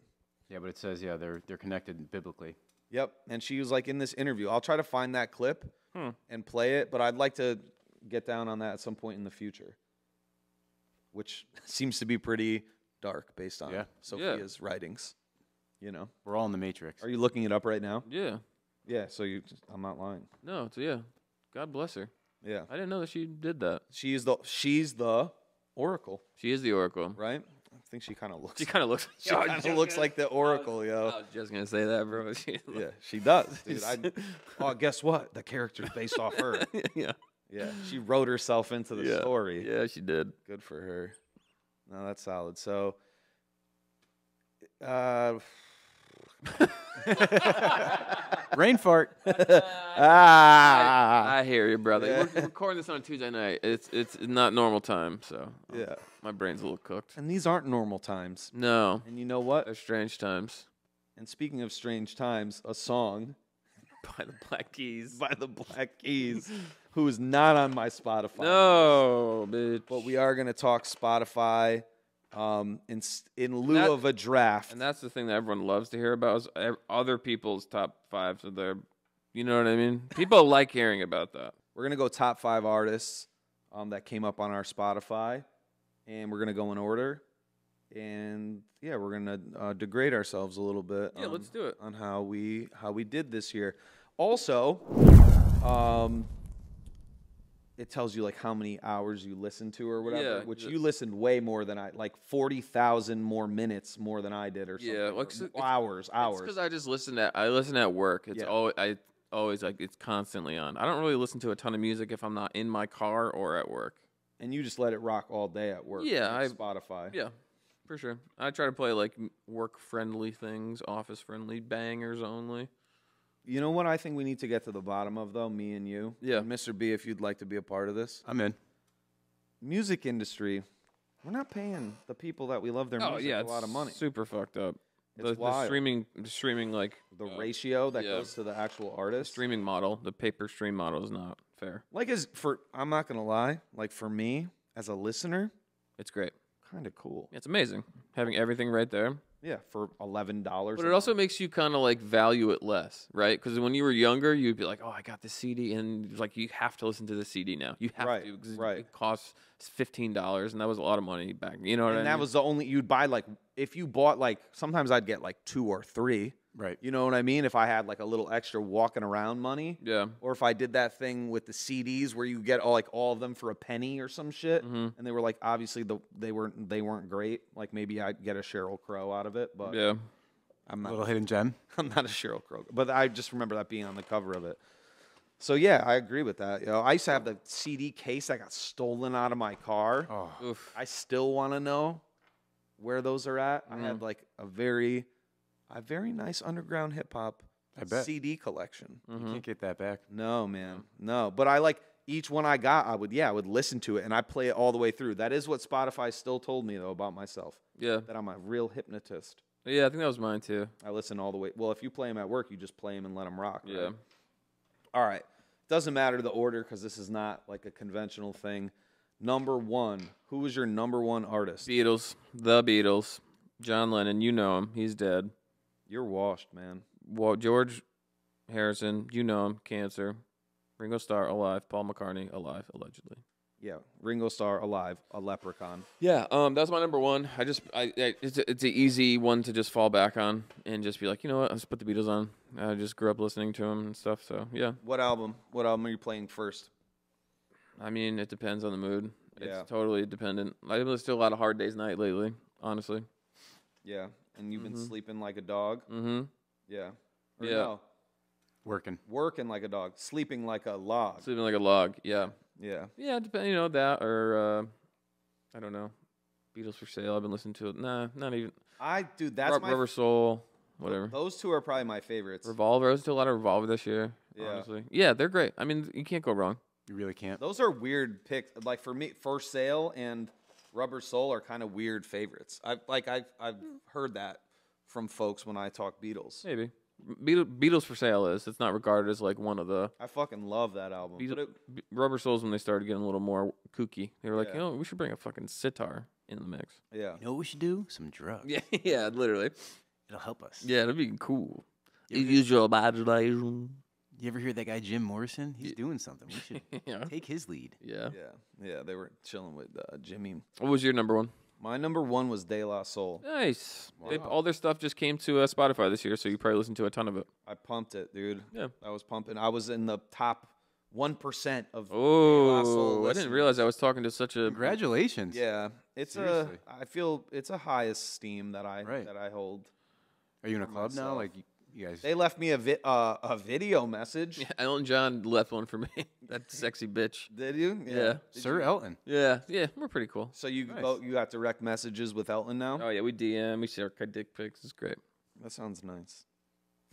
Yeah, but it says they're connected biblically. Yep. And she was like in this interview. I'll try to find that clip and play it, but I'd like to get down on that at some point in the future. Which seems to be pretty dark based on Sophia's writings. You know. We're all in the Matrix. Are you looking it up right now? Yeah. Yeah, so I'm not lying. No, yeah. God bless her. Yeah. I didn't know that she did that. She's the Oracle, She is the Oracle. right? think she kind of looks. She kind of looks. She kind of looks like the Oracle, yo. I was just gonna say that, bro. Yeah, she does, dude. Oh, guess what? The character's based off her. Yeah. Yeah, she wrote herself into the story. Yeah, she did. Good for her. No, that's solid. So, Brain fart. I hear you, brother. Yeah. We're recording this on a Tuesday night. It's not normal time, so yeah. my brain's a little cooked. And these aren't normal times. No, And you know what? they're strange times. And speaking of strange times, a song By the Black Keys. by the Black Keys, who is not on my Spotify. No, bitch. But we are going to talk Spotify in lieu of a draft. And that's the thing that everyone loves to hear about is other people's top fives of their, you know what I mean? People like hearing about that. We're going to go top 5 artists that came up on our Spotify, and we're going to go in order. And yeah, we're going to degrade ourselves a little bit. Yeah, let's do it. On how we did this year. Also, it tells you like how many hours you listened to or whatever, Yeah, which you listened way more than I, like 40,000 more minutes more than I did or something. Yeah, like, or hours. It's because I just listen at work. It's Yeah. always like it's constantly on. I don't really listen to a ton of music if I'm not in my car or at work. And you just let it rock all day at work. Yeah, with Spotify. Yeah, for sure. I try to play like work-friendly things, office-friendly bangers only. You know what I think we need to get to the bottom of, though, me and you? Yeah. And Mr. B, if you'd like to be a part of this. I'm in. Music industry, we're not paying the people that we love their music a lot of money. Super fucked up. It's The wild. streaming like The ratio that yeah. goes to the actual artist. streaming model, the pay-per-stream model is not fair. Like, I'm not going to lie, like for me, as a listener, It's great. kind of cool. It's amazing having everything right there. Yeah, for $11. But it also makes you kind of like value it less, right? Because when you were younger, you'd be like, "Oh, I got this CD," and like you have to listen to the CD now. You have Right, to because right. it costs $15, and that was a lot of money back. You know what I mean? And that was the only, you'd buy like, if you bought like, sometimes I'd get like 2 or 3. Right. You know what I mean? If I had like a little extra walking around money. Yeah. Or if I did that thing with the CDs where you get all of them for a penny or some shit, and they were like obviously they weren't great. Like maybe I'd get a Sheryl Crow out of it, but Yeah. I'm Little not. hidden gem. I'm not a Sheryl Crow, but I just remember that being on the cover of it. So yeah, I agree with that. You know, I used to have the CD case that got stolen out of my car. Oh, Oof. I still want to know where those are at. I had like a very nice underground hip hop I bet. CD collection. You can't get that back. No, man. No. But I like each one I got, I would listen to it and I play it all the way through. That is what Spotify still told me though about myself. Yeah. That I'm a real hypnotist. Yeah, I think that was mine too. I listen all the way. Well, if you play them at work, you just play them and let them rock. Right? Yeah. All right. Doesn't matter the order because this is not like a conventional thing. Number 1. Who was your number 1 artist? The Beatles. John Lennon, you know him. He's dead. You're washed, man. Well, George Harrison, you know him. Cancer. Ringo Starr, alive. Paul McCartney, alive, allegedly. Yeah. Ringo Starr, alive, a leprechaun. Yeah, that's my number 1. It's an easy one to just fall back on and just be like, you know what, I'll just put the Beatles on. I just grew up listening to them and stuff, so yeah. What album? What album are you playing first? I mean, it depends on the mood. Yeah. It's totally dependent. I've listened to a lot of Hard Day's Night lately, honestly. Yeah. And you've been sleeping like a dog? Mm-hmm. Yeah. Or Yeah. no, Working. working like a dog, sleeping like a log. Sleeping like a log, yeah. Yeah. Yeah, you know, that or, I don't know, Beatles for Sale. I've been listening to it. Nah, not even. Dude, that's my Rubber Soul, whatever. Those two are probably my favorites. Revolver. I listened to a lot of Revolver this year, Yeah. honestly. Yeah, they're great. I mean, you can't go wrong. You really can't. Those are weird picks. Like for me, For Sale and Rubber Soul are kind of weird favorites. I've heard that from folks when I talk Beatles. Maybe. Beatles for Sale is. It's not regarded as like one of the. I fucking love that album. But Rubber Souls when they started getting a little more kooky. They were like, Yeah. you know, we should bring a fucking sitar in the mix. yeah. You know what we should do? Some drugs. Yeah, yeah, literally. It'll help us. Yeah, that'd be cool. You ever- Use your imagination. You ever hear that guy Jim Morrison? He's doing something. We should Yeah. take his lead. Yeah. Yeah. They were chilling with Jimmy. What was your number 1? My number 1 was De La Soul. Nice. Wow. All their stuff just came to Spotify this year, so you probably listened to a ton of it. I pumped it, dude. Yeah. I was pumping. I was in the top 1% of De La Soul Oh, I didn't listeners. realize I was talking to such a. Congratulations. Yeah, It's Seriously. I feel it's a high esteem that I Right. hold. Are you in a For club now? myself. Like you guys? They left me a video message. Yeah, Elton John left one for me. That sexy bitch. Did you? Yeah. Did Sir you- Elton. Yeah, we're pretty cool. So you Nice. you got direct messages with Elton now? Oh yeah, we DM, we share dick pics. It's great. That sounds nice.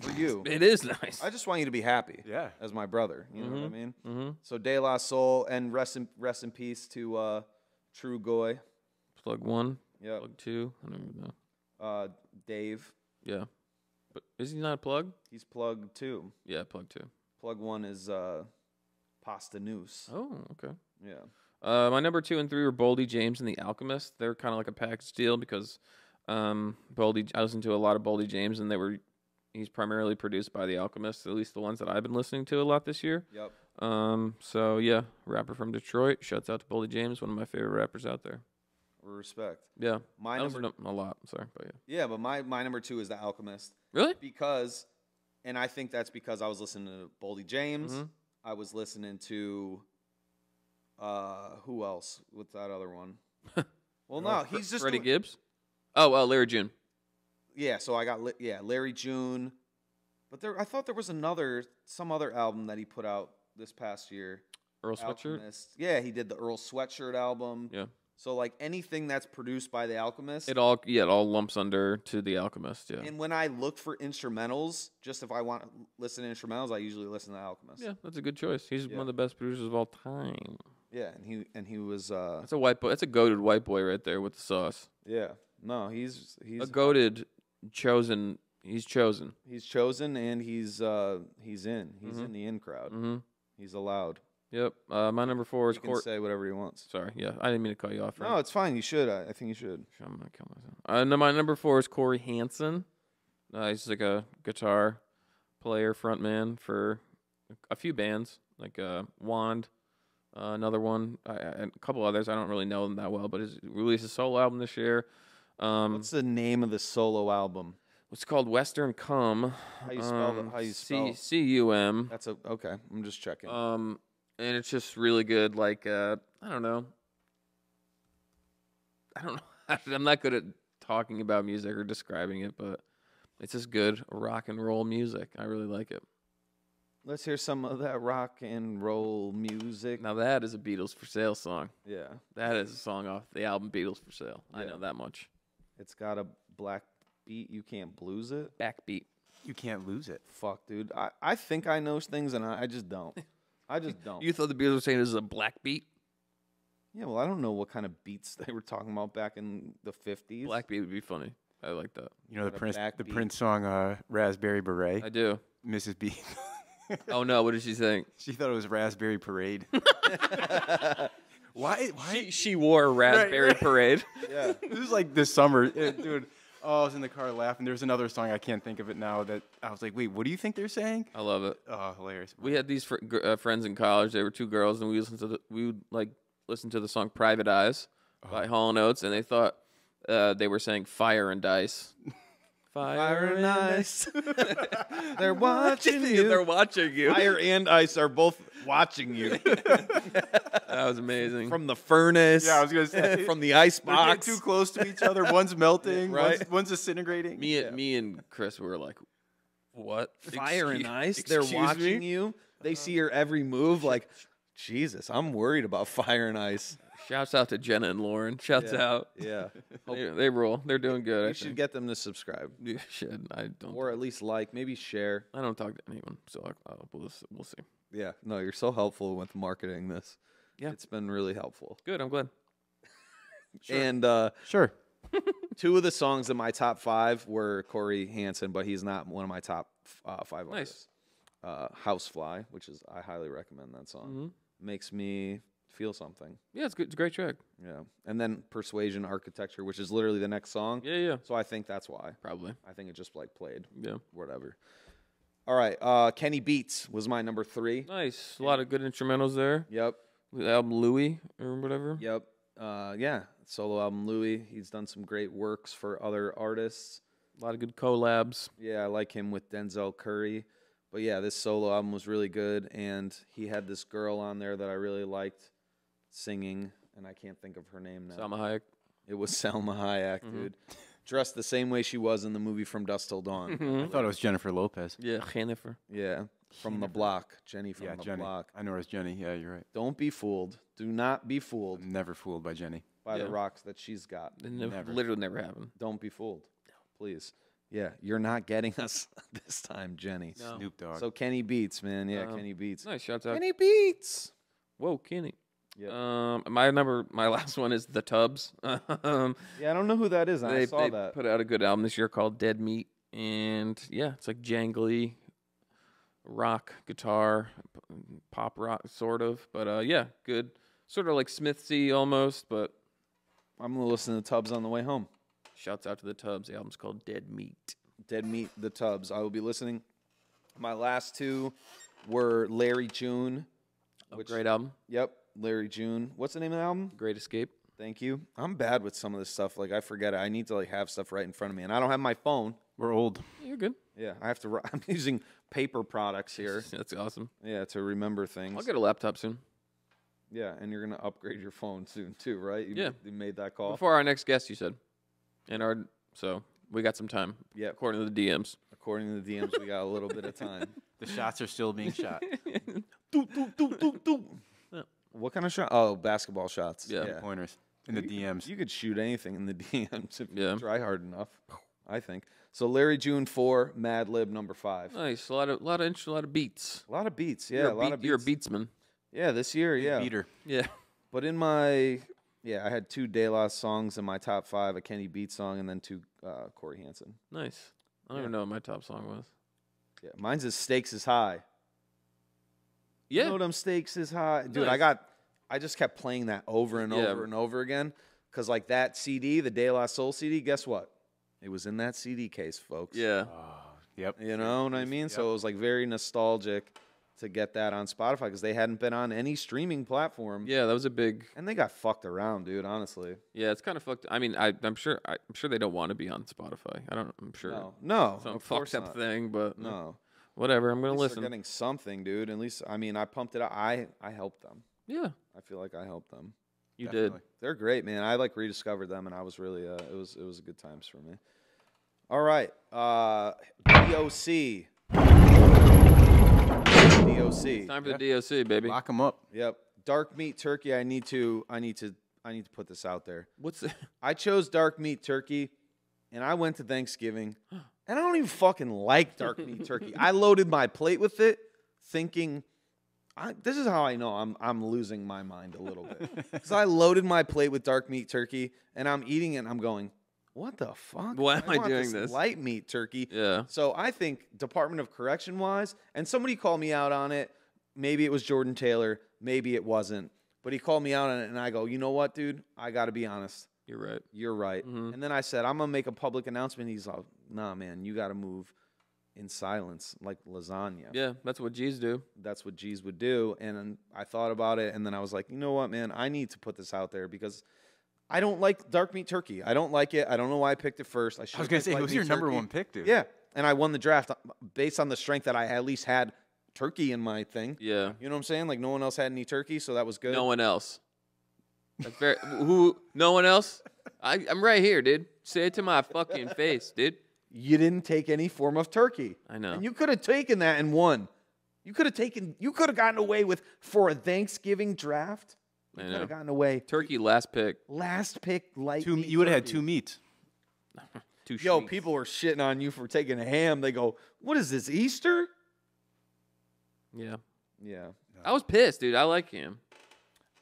For you. It is nice. I just want you to be happy. Yeah. As my brother. You know what I mean? Mm-hmm. So De La Soul and rest in peace to True Goy. Plug 1, Yep. plug 2. I don't even know. Dave. Yeah, but is he not a plug? He's plug 2. Yeah, plug 2. Plug 1 is Pasta Noose. Oh, okay. Yeah. My number 2 and 3 were Boldy James and The Alchemist. They're kind of like a package deal because I listened to a lot of Boldy James, and he's primarily produced by The Alchemist, at least the ones that I've been listening to a lot this year. Yep. So yeah, rapper from Detroit. Shouts out to Boldy James, one of my favorite rappers out there. Respect. Yeah, My I listen number to him a lot. Sorry, but yeah. Yeah, but my number 2 is The Alchemist. Really? Because, and I think that's because I was listening to Boldy James. Mm-hmm. I was listening to, who else? What's that other one? Well, no, he's just Freddie doing- Gibbs. Oh, Larry June. Yeah, so I got Larry June, but I thought there was some other album that he put out this past year. Earl Sweatshirt. Alchemist. Yeah, he did the Earl Sweatshirt album. Yeah. So like anything that's produced by The Alchemist. It all lumps under to The Alchemist. Yeah. And when I look for instrumentals, just if I want to listen to instrumentals, I usually listen to The Alchemist. Yeah, that's a good choice. He's Yeah. one of the best producers of all time. Yeah, and he was That's a white boy. That's a goated white boy right there with the sauce. yeah. No, he's A goated chosen. He's chosen. he's chosen and he's in. He's in the in crowd. Mm-hmm. He's allowed. Yep. My number 4 is He can say whatever he wants. Sorry. Yeah, I didn't mean to cut you off. No, it's fine. You should. I think you should. I'm gonna kill myself. No, my number 4 is Corey Hansen. He's like a guitar player, frontman for a few bands, like Wand, another one, and a couple others. I don't really know them that well, but he's released a solo album this year. What's the name of the solo album? It's called Western Cum. How you spell that? How you spell? C-U-M. That's okay. I'm just checking. And it's just really good. Like I don't know. I'm not good at talking about music or describing it, but it's just good rock and roll music. I really like it. Let's hear some of that rock and roll music. Now that is a Beatles for Sale song. Yeah, That is a song off the album Beatles for Sale. I Yeah. know that much. it's got a black beat. You can't blues it. Backbeat. You can't lose it. Fuck, dude. I think I know things and I just don't. I just don't. You thought the Beatles were saying this is a black beat? Yeah, well, I don't know what kind of beats they were talking about back in the 50s. Black beat would be funny. I like that. You know the Got a Prince backbeat. Prince song Raspberry Beret. I do. Mrs. B. Oh no, what did she think? She thought it was Raspberry Parade. Why? She wore a raspberry right. parade. Yeah. This is like this summer, dude. Oh, I was in the car laughing. There's another song, I can't think of it now, that I was like, wait, what do you think they're saying? I love it. Oh, hilarious. We had these friends in college. They were two girls, and we would listen to the song "Private Eyes" by Hall & Oates, and they thought they were saying "Fire and Dice." Fire and ice. They're watching you. They're watching you. Fire and ice are both watching you. That was amazing. From the furnace. Yeah, I was gonna say. From the ice They're getting box. too close to each other. One's melting, Right. one's disintegrating. me and Chris were like, "What? Fire and Excuse- ice. They're excuse watching me? you. They see your every move. Like, Jesus, I'm worried about fire and ice. Shouts out to Jenna and Lauren. Shouts Yeah. out. Yeah. They rule. They're doing good. I You should think. get them to subscribe. You should. I don't. Or at least like, maybe share. I don't talk to anyone, so we'll see. Yeah. No, you're so helpful with marketing this. Yeah. It's been really helpful. Good. I'm glad. And Sure. two of the songs in my top 5 were Corey Hansen, but he's not one of my top 5 Nice. artists. Housefly, which is I highly recommend that song. Mm-hmm. Makes me feel something. Yeah, it's good. It's a great track. Yeah. And then Persuasion Architecture, which is literally the next song. Yeah. So I think that's why. Probably. I think it just like played. Yeah. Whatever. All right. Kenny Beats was my number 3. Nice. A lot of good instrumentals there. Yep. The album Louis or whatever. Yep. Yeah. Solo album Louis. He's done some great works for other artists. A lot of good collabs. Yeah, I like him with Denzel Curry. But yeah, this solo album was really good. And he had this girl on there that I really liked singing. And I can't think of her name now. Salma Hayek. It was Selma Hayek, dude. Dressed the same way she was in the movie From Dusk Till Dawn. I thought it was Jennifer Lopez. Yeah, Jennifer. Yeah, from the block. Jenny from the Jenny. block. I know her as Jenny. Yeah, you're right. Don't be fooled. Do not be fooled I'm never fooled by Jenny. by the Yeah. rocks that she's got. It Never. literally never happened. Don't be fooled. Please. Yeah, you're not getting us this time, Jenny. No. Snoop Dogg. So Kenny Beats, man. Yeah, Um, Kenny Beats. Nice, shouts out. Kenny Beats. Whoa, Kenny. Yep. My last one is The Tubbs. Yeah, I don't know who that is. I saw they that. put out a good album this year called Dead Meat, and yeah, it's like jangly rock guitar, pop rock sort of, but yeah, good, sort of like Smithsy almost, but I'm gonna listen to Tubbs on the way home. shouts out to The Tubbs. The album's called Dead Meat. Dead Meat, the Tubbs. I will be listening. My last two were Larry June. Great album, Yep, Larry June. What's the name of the album? Great Escape. Thank you. I'm bad with some of this stuff. Like I forget it. I need to like have stuff right in front of me, and I don't have my phone. We're old. You're good. Yeah, I have to. I'm using paper products here. That's awesome. Yeah, to remember things. I'll get a laptop soon. Yeah, and you're gonna upgrade your phone soon too, right? Yeah. You made that call. Before our next guest, you said, so we got some time. Yep. According to the DMs. According to the DMs, we got a little bit of time. The shots are still being shot. What kind of shot? Oh, basketball shots. Yeah. Pointers in the DMs. You could shoot anything in the DMs if Yeah. you try hard enough. I think. So Larry June 4, Mad Lib number 5. Nice, a lot of beats. A lot of beats. Yeah, a lot of beats. You're a beatsman. Yeah, this year, yeah. Beater. Yeah. But in my, I had 2 De La songs in my top 5, a Kenny Beats song, and then 2 Corey Hansen. Nice. I don't even know what my top song was. Yeah, mine's is Stakes is High. Yeah. You know them stakes is high. Dude, Nice. I just kept playing that over and Yeah. over and over again. Because, like, that CD, the De La Soul CD, guess what? It was in that CD case, folks. Yeah. Yep. You know what I mean? So it was, like, very nostalgic to get that on Spotify because they hadn't been on any streaming platform. Yeah, that was a big. And they got fucked around, dude, honestly. Yeah, it's kind of fucked. I mean, I'm sure they don't want to be on Spotify. I'm sure. No, Some of course fucked up not. thing, but No. whatever. I'm At gonna least listen. they're getting something, dude. At least, I mean, I pumped it out. I helped them. Yeah, I feel like I helped them. you Definitely. They're great, man. I like rediscovered them, and I was really it was good times for me. All right, DOC. DOC. did. Time for the DOC, baby. Lock them up. Yep. Dark meat turkey. I need to put this out there. What's the? I chose dark meat turkey, and I went to Thanksgiving, and I don't even fucking like dark meat turkey. I loaded my plate with it, thinking, this is how I know I'm losing my mind a little bit. Because I loaded my plate with dark meat turkey, and I'm eating it, and I'm going, what the fuck? Why am I want doing this? Light meat turkey. Yeah. So I think Department of Correction wise, and somebody called me out on it. Maybe it was Jordan Taylor. Maybe it wasn't. But he called me out on it, and I go, you know what, dude? I got to be honest. You're right. You're right. And then I said, I'm going to make a public announcement. He's like, nah, man, you got to move in silence like lasagna. Yeah, that's what G's do. That's what G's would do. And I thought about it, and then I was like, you know what, man? I need to put this out there because I don't like dark meat turkey. I don't like it. I don't know why I picked it first. I was going to say, it was your number 1 pick, dude. Yeah, and I won the draft based on the strength that I at least had turkey in my thing. Yeah. You know what I'm saying? Like no one else had any turkey, so that was good. No one else. That's very. Who? No one else. I'm right here, dude. Say it to my fucking face, dude. You didn't take any form of turkey. I know. And you could have taken that and won. You could have gotten away with for a Thanksgiving draft. You I could know. have gotten away. Turkey last pick. Last pick, light. meat You would have had turkey. 2 meats. Two Yo, sheets. people were shitting on you for taking a ham. They go, "What is this, Easter?" Yeah. Yeah. I was pissed, dude. I like him.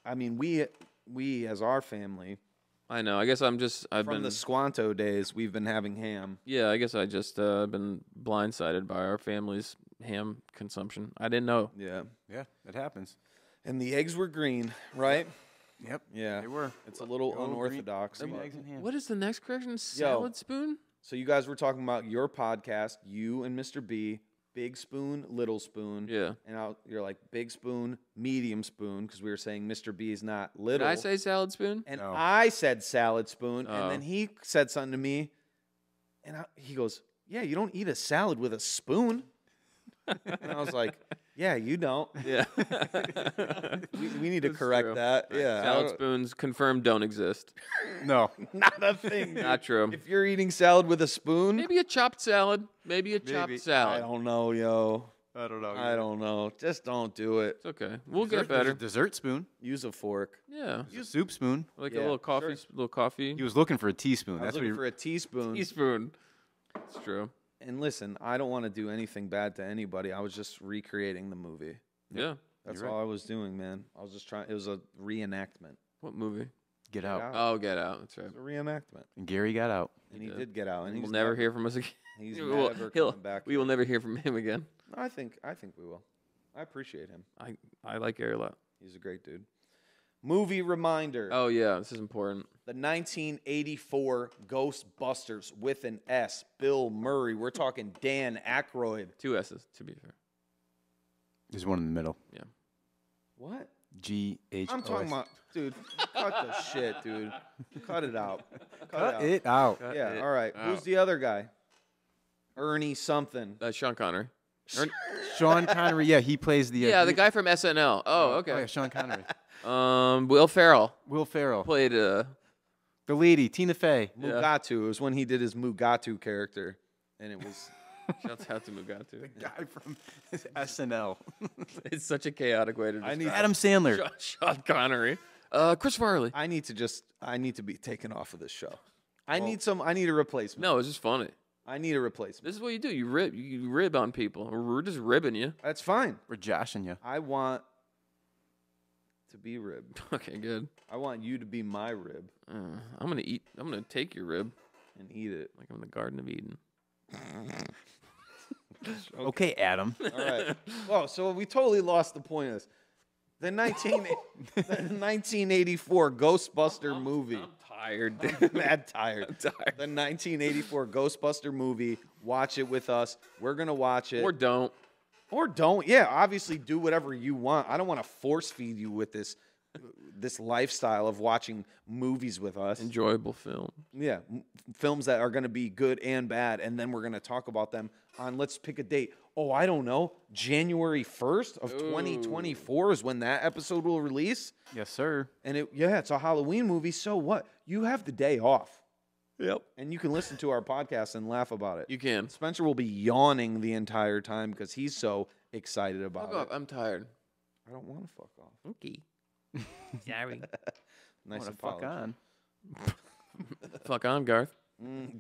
I mean, we as our family I know. I guess I've from been. the Squanto days, we've been having ham. Yeah, I guess I just been blindsided by our family's ham consumption. I didn't know. Yeah. Yeah, it happens. And the eggs were green, right? Yep. Yeah. They were. It's a little Green- unorthodox. green but- eggs and ham. What is the next correction? Salad spoon? So you guys were talking about your podcast, you and Mr. B, big spoon, little spoon. Yeah. And you're like big spoon, medium spoon, because we were saying Mr. B is not Did little. I say salad spoon? And No. I said salad spoon, Oh. and then he said something to me, and he goes, "Yeah, you don't eat a salad with a spoon." And I was like, Yeah, you don't. Yeah. We need to That's correct true. that. Yeah. I Salad don't- spoons confirmed don't exist. No. Not a thing. dude. Not true. If you're eating salad with a spoon, Maybe a chopped salad. Maybe a chopped I salad. don't know, yo. I don't know. I don't know. Just don't do it. It's okay. We'll There's get better. a dessert spoon. Use a fork. Yeah. Use a soup spoon. Like Yeah, a little coffee. sure. Little coffee. He was looking for a teaspoon. I was That's what looking he. for a teaspoon. Teaspoon. It's true. And listen, I don't want to do anything bad to anybody. I was just recreating the movie. Yeah. That's You're all I was doing, man. I was just trying. It was a reenactment. What movie? Get out. Out. Oh, Get Out. That's right. It was a reenactment. And Gary got out. And he did. did get out. And We'll he's never hear from us again. He's We'll- never he'll- coming back. We will never hear from him again. No, I think we will. I appreciate him. I like Gary a lot. He's a great dude. Movie reminder. Oh yeah, this is important. The 1984 Ghostbusters with an S. Bill Murray. We're talking Dan Aykroyd. 2 S's to be fair. There's one in the middle. Yeah. What? GH. I'm talking about, dude. Cut the shit, dude. Cut it out. Cut it out. Yeah. it All right. Who's out. the other guy? Ernie something. Sean Connery. Sean Connery. Yeah, he plays the. Yeah, the guy from SNL. Oh, Oh, okay. yeah, Sean Connery. Will Ferrell Will Ferrell. played The lady, Tina Fey. Yeah. Mugatu. It was when he did his Mugatu character, and it was. Shouts out to Mugatu. Guy from SNL. It's such a chaotic way to I describe need- Adam Sandler. Sean Connery. Chris Farley. I need to be taken off of this show. I need a replacement. No, it's just funny. I need a replacement. This is what you do. You rib on people. We're just ribbing you. That's fine. We're joshing you. I want to be ribbed. Okay, good. I want you to be my rib I'm gonna take your rib and eat it. like I'm in the Garden of Eden. Okay, Adam. All right. Well, so we totally lost the point of this. The 1984 Ghostbuster movie. I'm tired. Mad tired. I'm tired. The 1984 Ghostbuster movie. Watch it with us. We're gonna watch it. Or don't. Or don't. Yeah, obviously do whatever you want. I don't want to force feed you with this lifestyle of watching movies with us. Enjoyable film. Yeah, films that are going to be good and bad, and then we're going to talk about them on, let's pick a date. Oh, I don't know. January 1st of 2024 is when that episode will release. Yes, sir. And it's a Halloween movie. So what? You have the day off. Yep. And you can listen to our podcast and laugh about it. You can. Spencer will be yawning the entire time because he's so excited about Fuck off. it. I'm tired. I don't want to fuck off. Okay. Sorry. Nice Wanna and fuck on. Fuck on, Garth.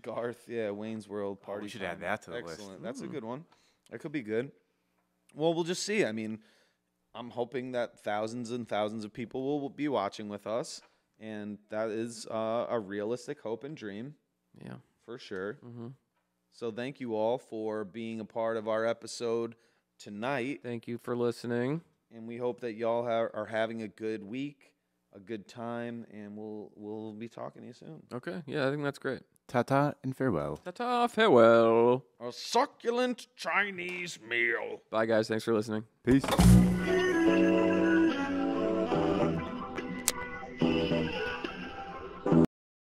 Garth, yeah, Wayne's World party. we should time. add that to the list. Excellent. That's a good one. That could be good. Well, we'll just see. I mean, I'm hoping that thousands and thousands of people will be watching with us, and that is a realistic hope and dream Yeah. for sure. Mm-hmm. So thank you all for being a part of our episode tonight, Thank you for listening. and we hope that y'all are having a good week, a good time, and we'll be talking to you soon. Okay. Yeah, I think that's great. Ta-ta and farewell. Ta-ta. Farewell. A succulent Chinese meal. Bye, guys. Thanks for listening. Peace.